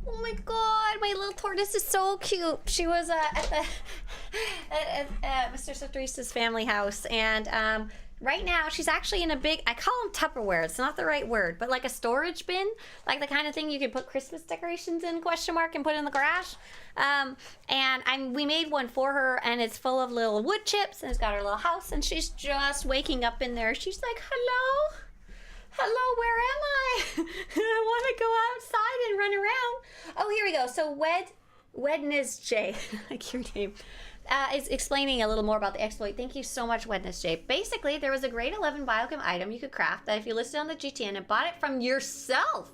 [SPEAKER 4] Oh my god, my little tortoise is so cute. She was at Mr. Swtorista's family house, and Right now, she's actually in a big, I call them Tupperware. It's not the right word, but like a storage bin, like the kind of thing you could put Christmas decorations in, question mark, and put in the garage. We made one for her, and it's full of little wood chips, and it's got her little house, and she's just waking up in there. She's like, hello? Hello, where am I? I want to go outside and run around. Oh, here we go. So Wednesday, like your name, is explaining a little more about the exploit. Thank you so much, Wednesday. Basically, there was a grade 11 biochem item you could craft that if you listed on the GTN and bought it from yourself,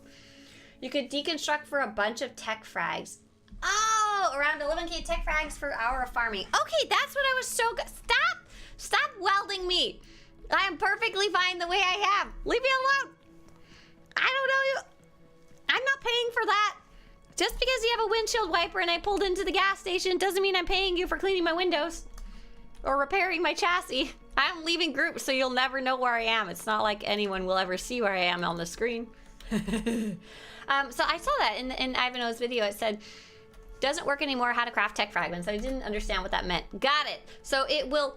[SPEAKER 4] you could deconstruct for a bunch of tech frags. Oh, around 11k tech frags per hour of farming. Okay, that's what I was so good. Stop welding me. I am perfectly fine the way I am. Leave me alone. I don't know you. I'm not paying for that. Just because you have a windshield wiper and I pulled into the gas station doesn't mean I'm paying you for cleaning my windows or repairing my chassis. I'm leaving groups, so you'll never know where I am. It's not like anyone will ever see where I am on the screen. So I saw that in Ivanhoe's video. It said, doesn't work anymore, how to craft tech fragments. I didn't understand what that meant. Got it. So it will,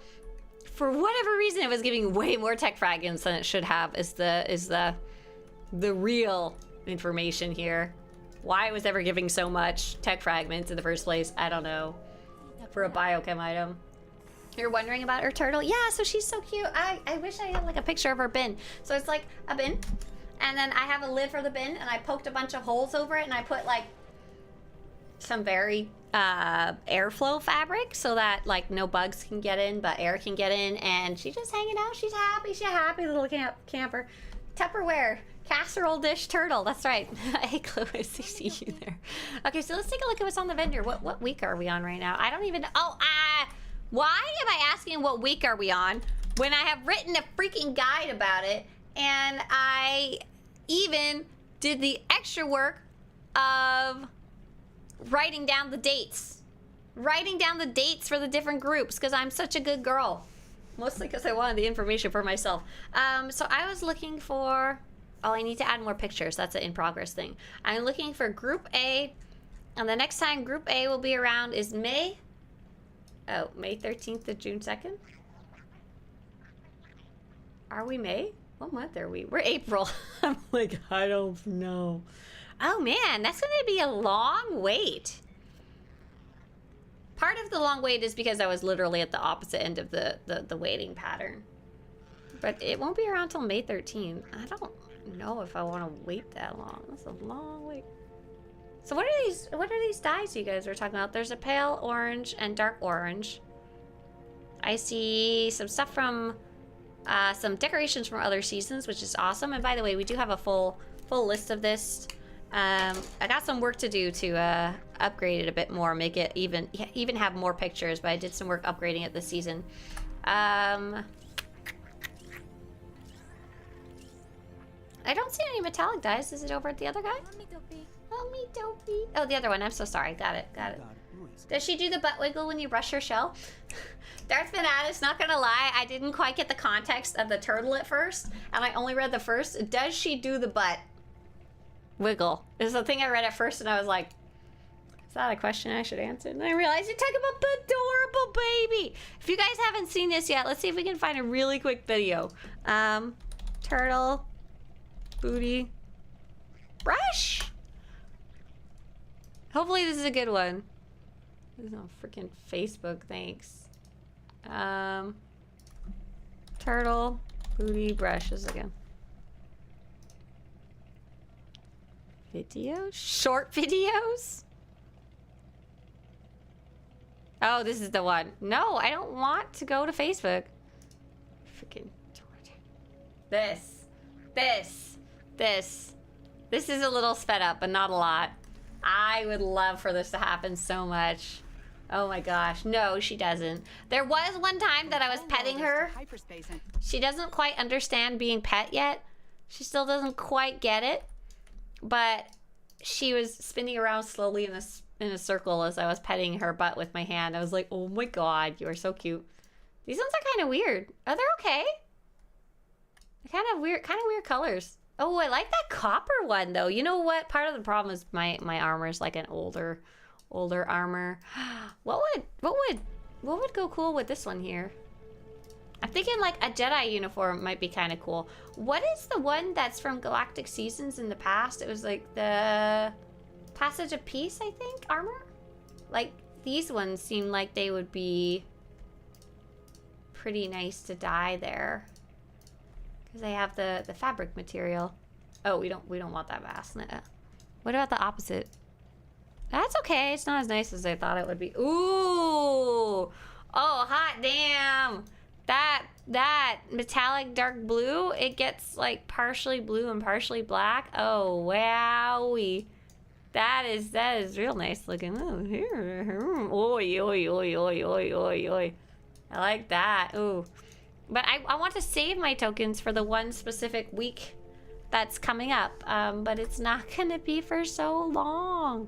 [SPEAKER 4] for whatever reason, it was giving way more tech fragments than it should have is the real information here. Why it was ever giving so much tech fragments in the first place, I don't know. For a biochem item. You're wondering about her turtle? Yeah, so she's so cute. I wish I had like a picture of her bin. So it's like a bin, and then I have a lid for the bin, and I poked a bunch of holes over it, and I put like some very airflow fabric so that like no bugs can get in, but air can get in, and she's just hanging out. She's happy. She's a happy little camper. Tupperware. Casserole dish turtle, that's right. Hey, Chloe, I see you there. Okay, so let's take a look at what's on the vendor. What week are we on right now? I don't even know. Oh, why am I asking what week are we on when I have written a freaking guide about it, and I even did the extra work of writing down the dates. Writing down the dates for the different groups, because I'm such a good girl. Mostly because I wanted the information for myself. So I was looking for... Oh, I need to add more pictures. That's an in-progress thing. I'm looking for Group A, and the next time Group A will be around is May 13th to June 2nd? Are we May? What month are we? We're April. I'm like, I don't know. Oh man, that's gonna be a long wait. Part of the long wait is because I was literally at the opposite end of the waiting pattern. But it won't be around till May 13th. I don't know if I want to wait that long. That's a long wait. So what are these dyes you guys are talking about? There's a pale orange and dark orange. I see some stuff from some decorations from other seasons, which is awesome. And by the way, we do have a full list of this. I got some work to do to upgrade it a bit more, make it even have more pictures, but I did some work upgrading it this season. I don't see any metallic dyes. Is it over at the other guy? Oh, me dopey. Oh, the other one. I'm so sorry. Got it. Does she do the butt wiggle when you brush her shell? Darth Bananas, not gonna lie, I didn't quite get the context of the turtle at first, and I only read the first. Does she do the butt wiggle? Is the thing I read at first, and I was like, is that a question I should answer? And I realized you're talking about the adorable baby. If you guys haven't seen this yet, let's see if we can find a really quick video. Turtle. Booty. Brush! Hopefully this is a good one. This is on freaking Facebook, thanks. Turtle, booty, brushes again. Videos? Short videos? Oh, this is the one. No, I don't want to go to Facebook. Freaking This is a little sped up, but not a lot. I would love for this to happen so much. Oh my gosh. No, she doesn't. There was one time that I was petting her. She doesn't quite understand being pet yet. She still doesn't quite get it. But she was spinning around slowly in a circle as I was petting her butt with my hand. I was like, oh my god, you are so cute. These ones are kind of weird. Oh, they're okay. They're kind of weird colors. Oh, I like that copper one though. You know what? Part of the problem is my armor is like an older armor. What would go cool with this one here? I'm thinking like a Jedi uniform might be kind of cool. What is the one that's from Galactic Seasons in the past? It was like the Passage of Peace, I think, armor? Like, these ones seem like they would be pretty nice to dye there. Because they have the fabric material. Oh, we don't want that vast. What about the opposite? That's okay. It's not as nice as I thought it would be. Ooh! Oh, hot damn! That metallic dark blue, it gets like partially blue and partially black. Oh, wowie. That is real nice looking. Oh, here. Oi, oi, oi, oi, oi, oi, oi. I like that. Ooh. But I want to save my tokens for the one specific week that's coming up. But it's not gonna be for so long.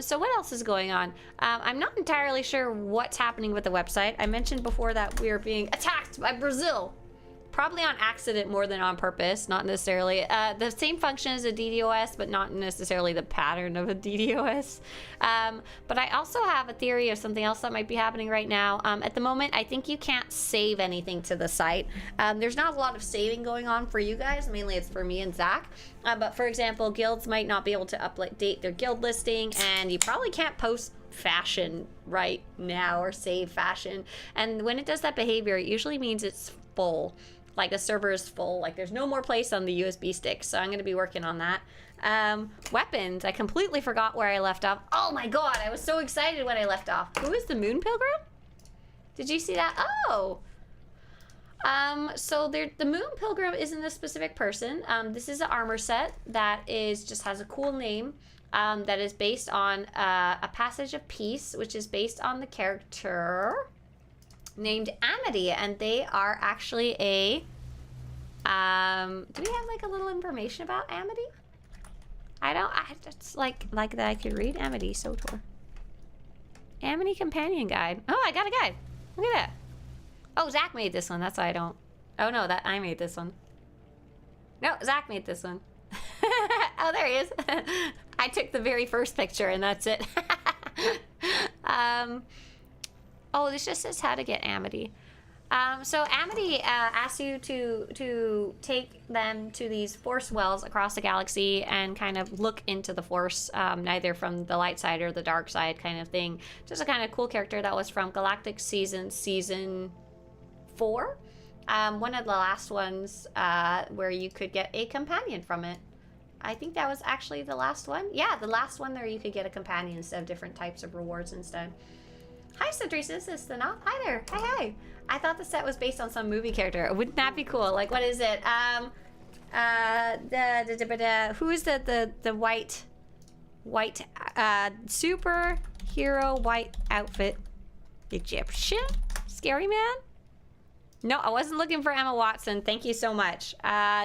[SPEAKER 4] So what else is going on? I'm not entirely sure what's happening with the website. I mentioned before that we are being attacked by Brazil. Probably on accident more than on purpose, not necessarily. The same function as a DDoS, but not necessarily the pattern of a DDoS. But I also have a theory of something else that might be happening right now. At the moment, I think you can't save anything to the site. There's not a lot of saving going on for you guys. Mainly it's for me and Zach. But for example, guilds might not be able to update their guild listing, and you probably can't post fashion right now or save fashion. And when it does that behavior, it usually means it's full. Like the server is full, like there's no more place on the USB stick, so I'm gonna be working on that. Weapons, I completely forgot where I left off. Oh my god, I was so excited when I left off. Who is the Moon Pilgrim? Did you see that? Oh! So the Moon Pilgrim isn't a specific person. This is an armor set that just has a cool name. That is based on a Passage of Peace, which is based on the character named Amity, and they are actually a do we have like a little information about Amity? It's like that I could read Amity SWTOR. Amity companion guide. Oh, I got a guide. Look at that. Oh, Zach made this one. That's why I don't. Oh no, that I made this one. No, Zach made this one. Oh, there he is. I took the very first picture and that's it. Oh, this just says how to get Amity. So Amity asks you to take them to these force wells across the galaxy and kind of look into the force, neither from the light side or the dark side kind of thing. Just a kind of cool character that was from Galactic season 4. One of the last ones where you could get a companion from it. I think that was actually the last one. Yeah, the last one there you could get a companion instead of different types of rewards instead. Hi, Swtorista, this is the Noth. Hi there. Hi. I thought the set was based on some movie character. Wouldn't that be cool? Like, what is it? Who is the white superhero white outfit? Egyptian? Scary man? No, I wasn't looking for Emma Watson. Thank you so much.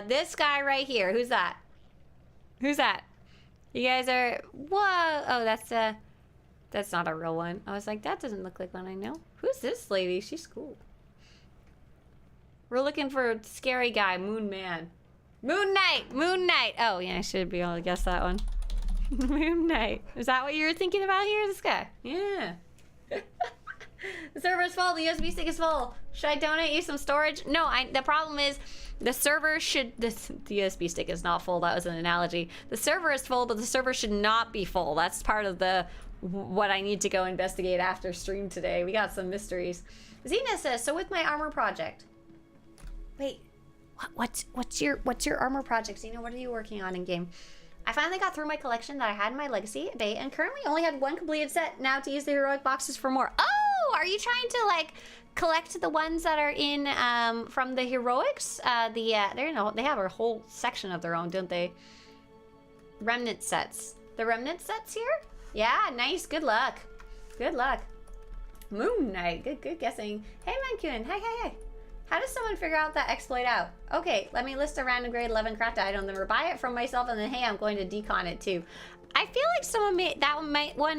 [SPEAKER 4] This guy right here. Who's that? Who's that? You guys are... Whoa. Oh, that's not a real one. I was like, that doesn't look like one I know. Who's this lady? She's cool. We're looking for a scary guy. Moon Man. Moon Knight! Moon Knight! Oh, yeah, I should be able to guess that one. Moon Knight. Is that what you were thinking about here? This guy? Yeah. The server is full. The USB stick is full. Should I donate you some storage? No, the problem is the server should... The USB stick is not full. That was an analogy. The server is full, but the server should not be full. That's part of what I need to go investigate after stream today. We got some mysteries. Xena says, so with my armor project. Wait, what's your armor project, Xena? What are you working on in game? I finally got through my collection that I had in my legacy bay and currently only had one completed set. Now to use the heroic boxes for more. Oh, are you trying to like collect the ones that are in from the heroics? They have a whole section of their own, don't they? Remnant sets. The remnant sets here? Yeah, nice. Good luck. Good luck. Moon Knight. Good guessing. Hey, Mancun. Hey. How does someone figure out that exploit out? Okay, let me list a random grade 11 craft item, then buy it from myself, and then hey, I'm going to decon it too. I feel like someone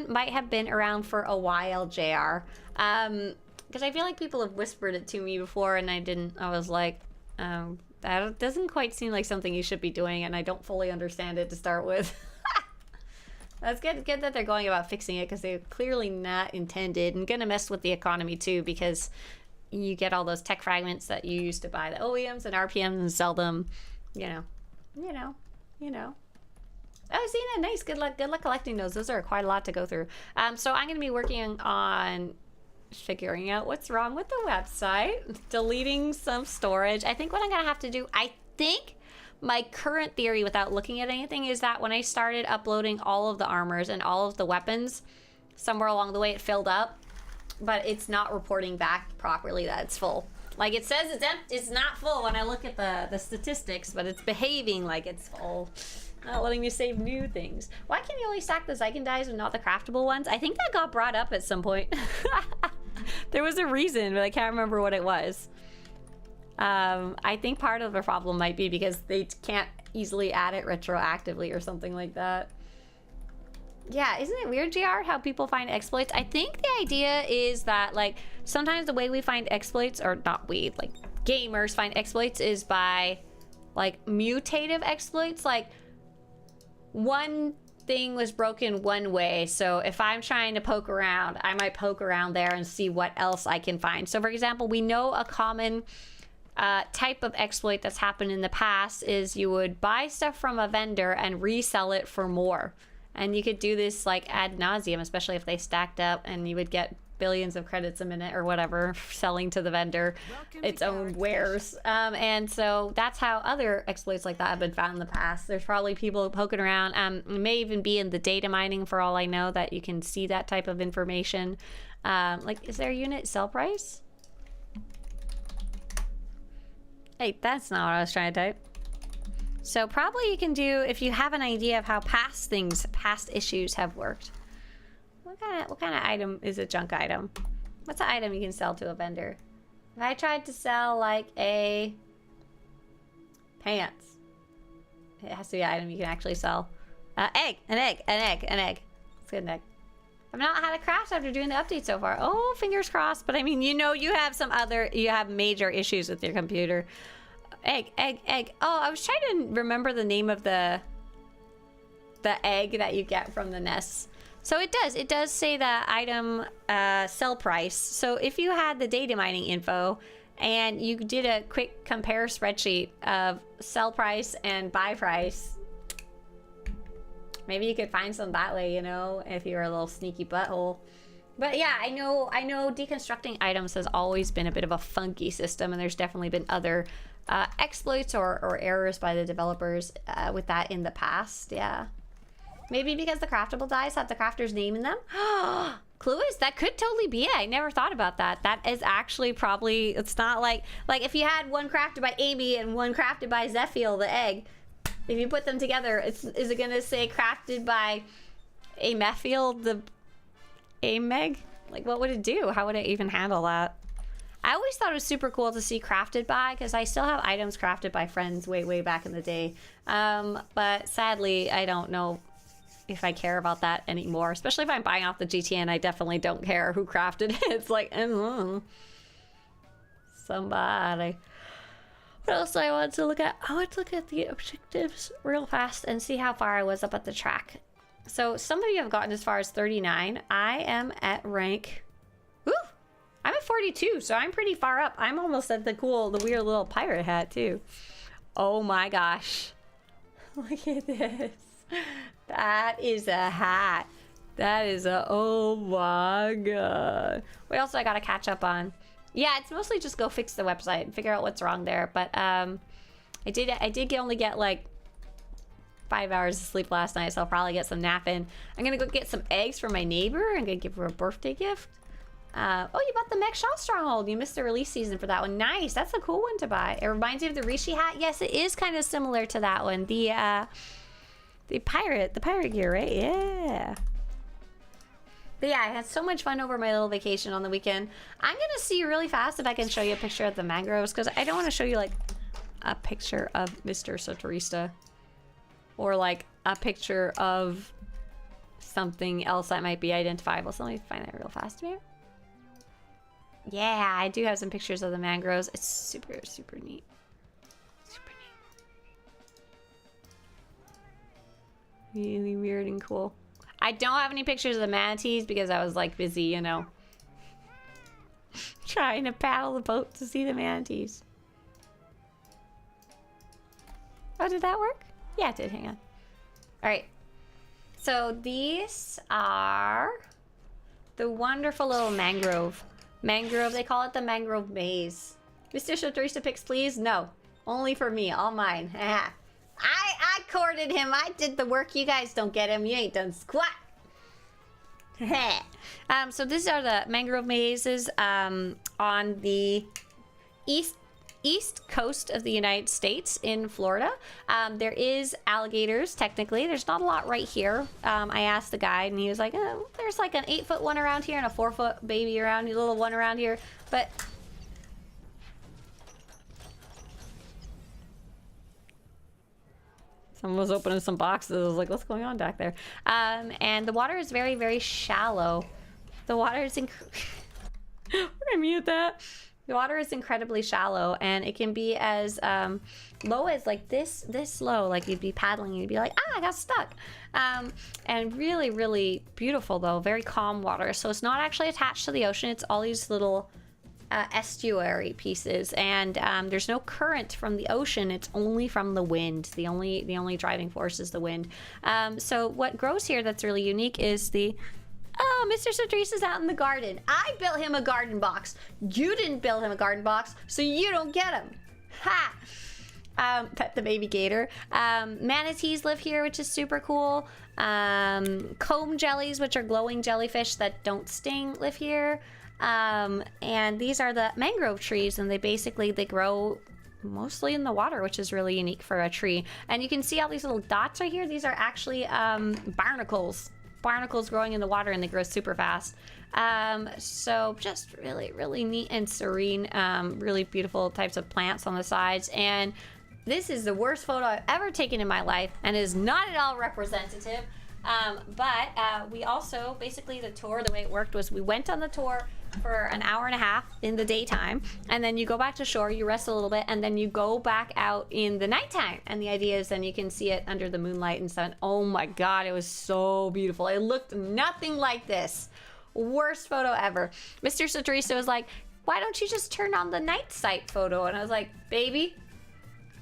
[SPEAKER 4] might have been around for a while, JR. Because I feel like people have whispered it to me before, and I was like, that doesn't quite seem like something you should be doing, and I don't fully understand it to start with. That's good that they're going about fixing it, because they're clearly not intended and gonna mess with the economy too, because you get all those tech fragments that you used to buy the OEMs and RPMs and sell them, you know. Oh, Zena, nice. Good luck collecting those. Those are quite a lot to go through. So I'm going to be working on figuring out what's wrong with the website, deleting some storage. I think what I'm going to have to do, I think my current theory without looking at anything is that when I started uploading all of the armors and all of the weapons, somewhere along the way it filled up, but it's not reporting back properly that it's full. Like it says it's not full when I look at the statistics, but it's behaving like it's full. Not letting me save new things. Why can you only stack the Zygon dies and not the craftable ones? I think that got brought up at some point. There was a reason, but I can't remember what it was. I think part of the problem might be because they can't easily add it retroactively or something like that. Yeah, isn't it weird, GR, how people find exploits? I think the idea is that, like, sometimes the way we find exploits, or not we, like, gamers find exploits is by, like, mutative exploits. Like, one thing was broken one way, so if I'm trying to poke around, I might poke around there and see what else I can find. So, for example, we know a common type of exploit that's happened in the past is you would buy stuff from a vendor and resell it for more. And you could do this like ad nauseum, especially if they stacked up, and you would get billions of credits a minute or whatever selling to the vendor its own wares. And so that's how other exploits like that have been found in the past. There's probably people poking around. It may even be in the data mining, for all I know, that you can see that type of information. Like, is there a unit sell price? Hey, that's not what I was trying to type. So probably you can do, if you have an idea of how past issues have worked. What kind of item is a junk item? What's an item you can sell to a vendor? If I tried to sell like a pants, it has to be an item you can actually sell. An egg. Let's get an egg. I've not had a crash after doing the update so far. Oh, fingers crossed. But I mean, you know, you have major issues with your computer. Egg. Oh, I was trying to remember the name of the egg that you get from the nests. So it does say the item sell price. So if you had the data mining info and you did a quick compare spreadsheet of sell price and buy price, maybe you could find some that way, you know, if you're a little sneaky butthole. But yeah, I know deconstructing items has always been a bit of a funky system, and there's definitely been other exploits or errors by the developers with that in the past. Yeah, maybe because the craftable dies have the crafter's name in them. Clueless, that could totally be it. I never thought about that. That is actually probably, it's not like if you had one crafted by Amy and one crafted by Zephiel, the egg, if you put them together, is it gonna say crafted by Amethiel, the Meg? Like, what would it do? How would it even handle that? I always thought it was super cool to see crafted by, because I still have items crafted by friends way back in the day. But sadly, I don't know if I care about that anymore. Especially if I'm buying off the GTN, I definitely don't care who crafted it. It's like, somebody. What else do I want to look at? I want to look at the objectives real fast and see how far I was up at the track. So some of you have gotten as far as 39. I am at rank... Ooh! I'm at 42, so I'm pretty far up. I'm almost at the weird little pirate hat, too. Oh my gosh. Look at this. That is a hat. That is a... Oh my god. What else do I gotta catch up on? Yeah, it's mostly just go fix the website and figure out what's wrong there. But I did only get like 5 hours of sleep last night, so I'll probably get some nap in. I'm gonna go get some eggs for my neighbor. I'm gonna give her a birthday gift. Oh, you bought the Mech Shaw Stronghold. You missed the release season for that one. Nice. That's a cool one to buy. It reminds me of the Rishi hat. Yes, it is kind of similar to that one. The pirate gear, right? Yeah. But yeah, I had so much fun over my little vacation on the weekend. I'm gonna see really fast if I can show you a picture of the mangroves, because I don't want to show you like a picture of Mr. Swtorista or like a picture of something else that might be identifiable. So let me find that real fast here. Yeah, I do have some pictures of the mangroves. It's super neat. Super neat. Really weird and cool. I don't have any pictures of the manatees because I was like busy, you know, Trying to paddle the boat to see the manatees. Oh, did that work? Yeah, it did. Hang on. All right. So these are the wonderful little mangrove. They call it the mangrove maze. Mr. Swtorista picks, please? No. Only for me. All mine. I courted him. I did the work. You guys don't get him. You ain't done squat. So these are the mangrove mazes on the east coast of the United States in Florida. There is alligators, technically. There's not a lot right here. I asked the guide, and he was like, oh, there's like an 8-foot one around here and a 4-foot baby around, a little one around here. But someone was opening some boxes. I was like, what's going on back there? And the water is very, very shallow. The water is we're gonna mute that. The water is incredibly shallow, and it can be as low as like this low. Like you'd be paddling, you'd be like, ah, I got stuck. And really, really beautiful though. Very calm water. So it's not actually attached to the ocean. It's all these little estuary pieces, and there's no current from the ocean. It's only from the wind. The only driving force is the wind. So what grows here that's really unique is oh, Mr. Swtorista's out in the garden. I built him a garden box. You didn't build him a garden box, so you don't get him. Ha! Pet the baby gator. Manatees live here, which is super cool. Comb jellies, which are glowing jellyfish that don't sting, live here. And these are the mangrove trees, and they grow mostly in the water, which is really unique for a tree. And you can see all these little dots right here. These are actually barnacles. Barnacles growing in the water, and they grow super fast. So just really, really neat and serene. Really beautiful types of plants on the sides. And this is the worst photo I've ever taken in my life, and is not at all representative. But we also, basically the tour, the way it worked was we went on the tour for an hour and a half in the daytime, and then you go back to shore, you rest a little bit, and then you go back out in the nighttime. And the idea is then you can see it under the moonlight and stuff. Oh my god, it was so beautiful. It looked nothing like this. Worst photo ever. Mr. Swtorista was like, why don't you just turn on the night sight photo? And I was like, baby,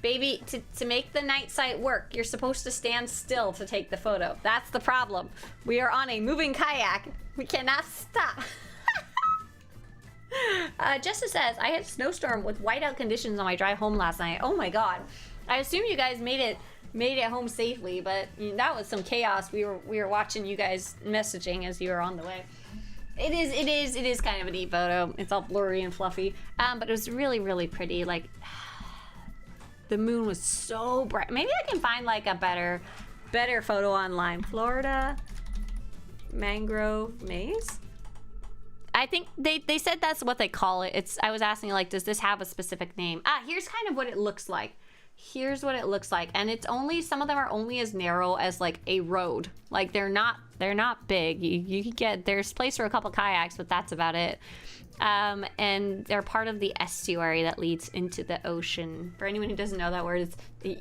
[SPEAKER 4] to make the night sight work, you're supposed to stand still to take the photo. That's the problem. We are on a moving kayak. We cannot stop. Jessa says, I had a snowstorm with whiteout conditions on my drive home last night. Oh my god. I assume you guys made it home safely, but that was some chaos. We were watching you guys messaging as you were on the way. It is kind of a neat photo. It's all blurry and fluffy. But it was really, really pretty. Like, the moon was so bright. Maybe I can find like a better photo online. Florida mangrove maze. I think they said that's what they call it. I was asking, like, does this have a specific name? Here's kind of what it looks like. Here's what it looks like. And it's only, some of them are only as narrow as like a road. Like they're not big. You can get, there's place for a couple kayaks, but that's about it. And they're part of the estuary that leads into the ocean. For anyone who doesn't know that word, it's the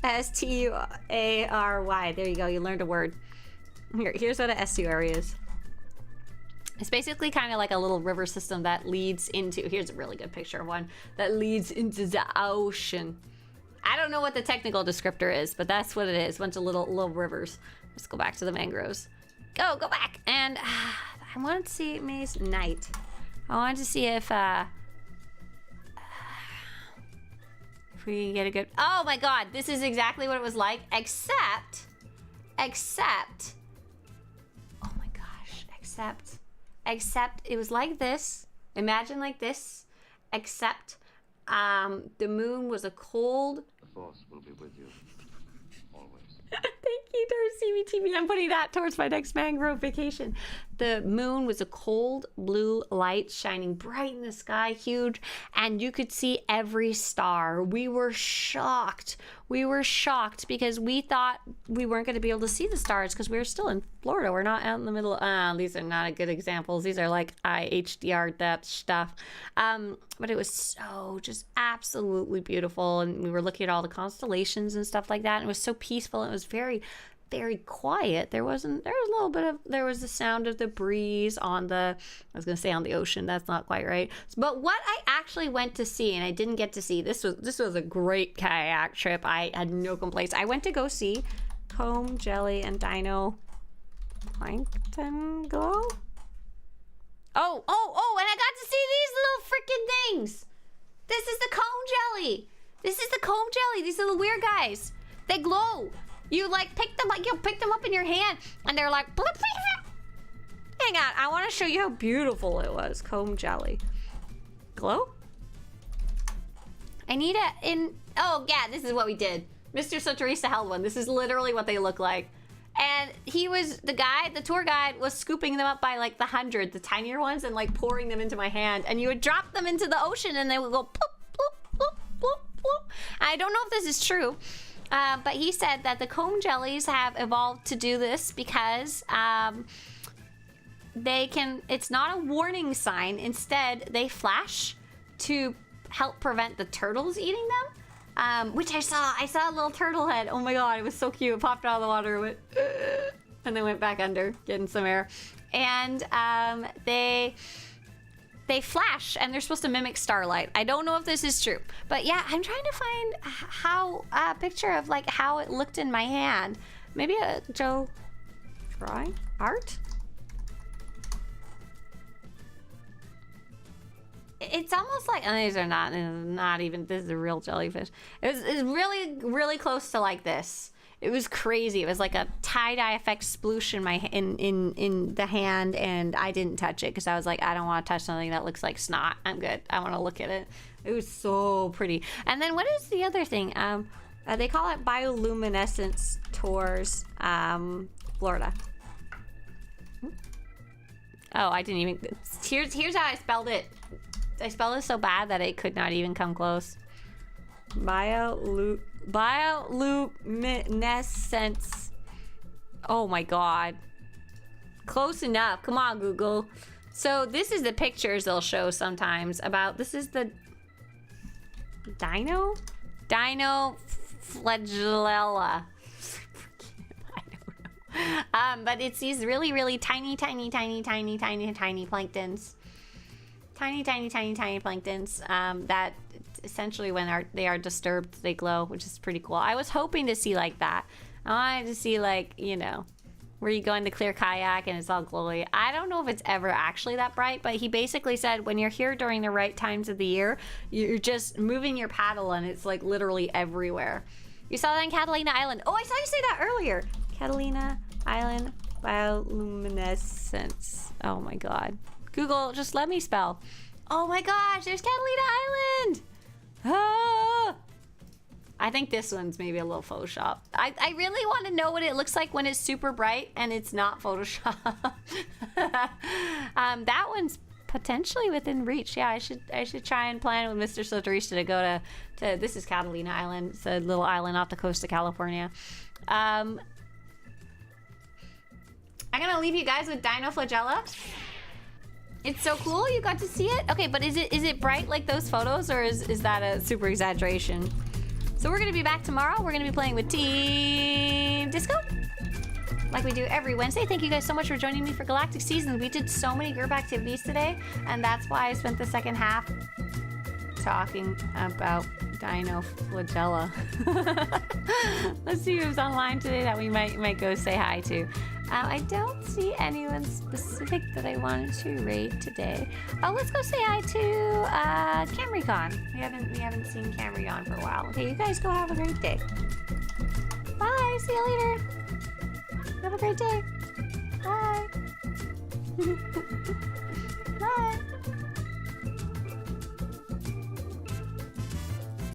[SPEAKER 4] estuary. There you go, you learned a word. Here's what an estuary is. It's basically kind of like a little river system that leads into, here's a really good picture of one, that leads into the ocean. I don't know what the technical descriptor is, but that's what it is. A bunch of little rivers. Let's go back to the mangroves. Go back. And I wanted to see May's night. I wanted to see if we can get a good, oh my god, this is exactly what it was like, except, oh my gosh, except it was like this. Imagine like this, except the moon was a cold.
[SPEAKER 5] The force will be with you always.
[SPEAKER 4] Thank you, Darcy TV. I'm putting that towards my next mangrove vacation. The moon was a cold blue light shining bright in the sky, huge, and you could see every star. We were shocked. Because we thought we weren't going to be able to see the stars because we were still in Florida. We're not out in the middle. These are not good examples. These are like HDR depth stuff. But it was so just absolutely beautiful. And we were looking at all the constellations and stuff like that. And it was so peaceful. It was very, very quiet. There was a little bit of, there was the sound of the breeze on the, I was going to say on the ocean. That's not quite right. But what I actually went to see, and I didn't get to see, this was a great kayak trip. I had no complaints. I went to go see comb jelly and dino plankton glow. Oh, and I got to see these little freaking things. This is the comb jelly. This is the comb jelly. These little weird guys. They glow. You like pick them, like you'll pick them up in your hand and they're like, blip, blip, blip. Hang on, I want to show you how beautiful it was. Comb jelly. Glow? I need oh yeah, this is what we did. Mr. Swtorista held one. This is literally what they look like. And he was, the tour guide was scooping them up by like the 100, the tinier ones, and like pouring them into my hand. And you would drop them into the ocean and they would go ploop, ploop, ploop, ploop, ploop. I don't know if this is true. But he said that the comb jellies have evolved to do this because it's not a warning sign. Instead, they flash to help prevent the turtles eating them. Which I saw a little turtle head. Oh my god, it was so cute. It popped out of the water, went, and then went back under, getting some air. And they flash, and they're supposed to mimic starlight. I don't know if this is true, but yeah, I'm trying to find a picture of like how it looked in my hand. Maybe a Joe drawing art. It's almost like, and these are not even. This is a real jellyfish. It's really really close to like this. It was crazy. It was like a tie-dye effect sploosh in the hand, and I didn't touch it because I was like, I don't want to touch something that looks like snot. I'm good. I want to look at it. It was so pretty. And then what is the other thing? They call it Bioluminescence tours, Florida. Oh, I didn't even. Here's how I spelled it. I spelled it so bad that it could not even come close. Bioluminescence. Oh my god. Close enough. Come on, Google. So this is the pictures they'll show sometimes about, this is the dino flagella. I don't know. But it's these really, really tiny planktons. Tiny planktons that essentially when they are disturbed, they glow, which is pretty cool. I was hoping to see like that. I wanted to see like, you know, where you go in the clear kayak and it's all glowy. I don't know if it's ever actually that bright, but he basically said when you're here during the right times of the year, you're just moving your paddle and it's like literally everywhere. You saw that in Catalina Island. Oh, I saw you say that earlier. Catalina Island bioluminescence. Oh my god. Google, just let me spell. Oh my gosh, there's Catalina Island! Ah! I think this one's maybe a little Photoshop. I really want to know what it looks like when it's super bright and it's not Photoshop. That one's potentially within reach. Yeah, I should try and plan with Mr. Swtorista to go to this is Catalina Island. It's a little island off the coast of California. I'm gonna leave you guys with Dino Flagella. It's so cool you got to see it. Okay, but is it bright like those photos, or is that a super exaggeration? So we're gonna be back tomorrow. We're gonna be playing with Team Disco, like we do every Wednesday. Thank you guys so much for joining me for Galactic Seasons. We did so many group activities today, and that's why I spent the second half talking about Dino Flagella. Let's see who's online today that we might go say hi to. I don't see anyone specific that I wanted to raid today. Oh, let's go say hi to Camrycon. We haven't seen Camrycon for a while. Okay, you guys go have a great day. Bye. See you later. Have a great day. Bye. Bye.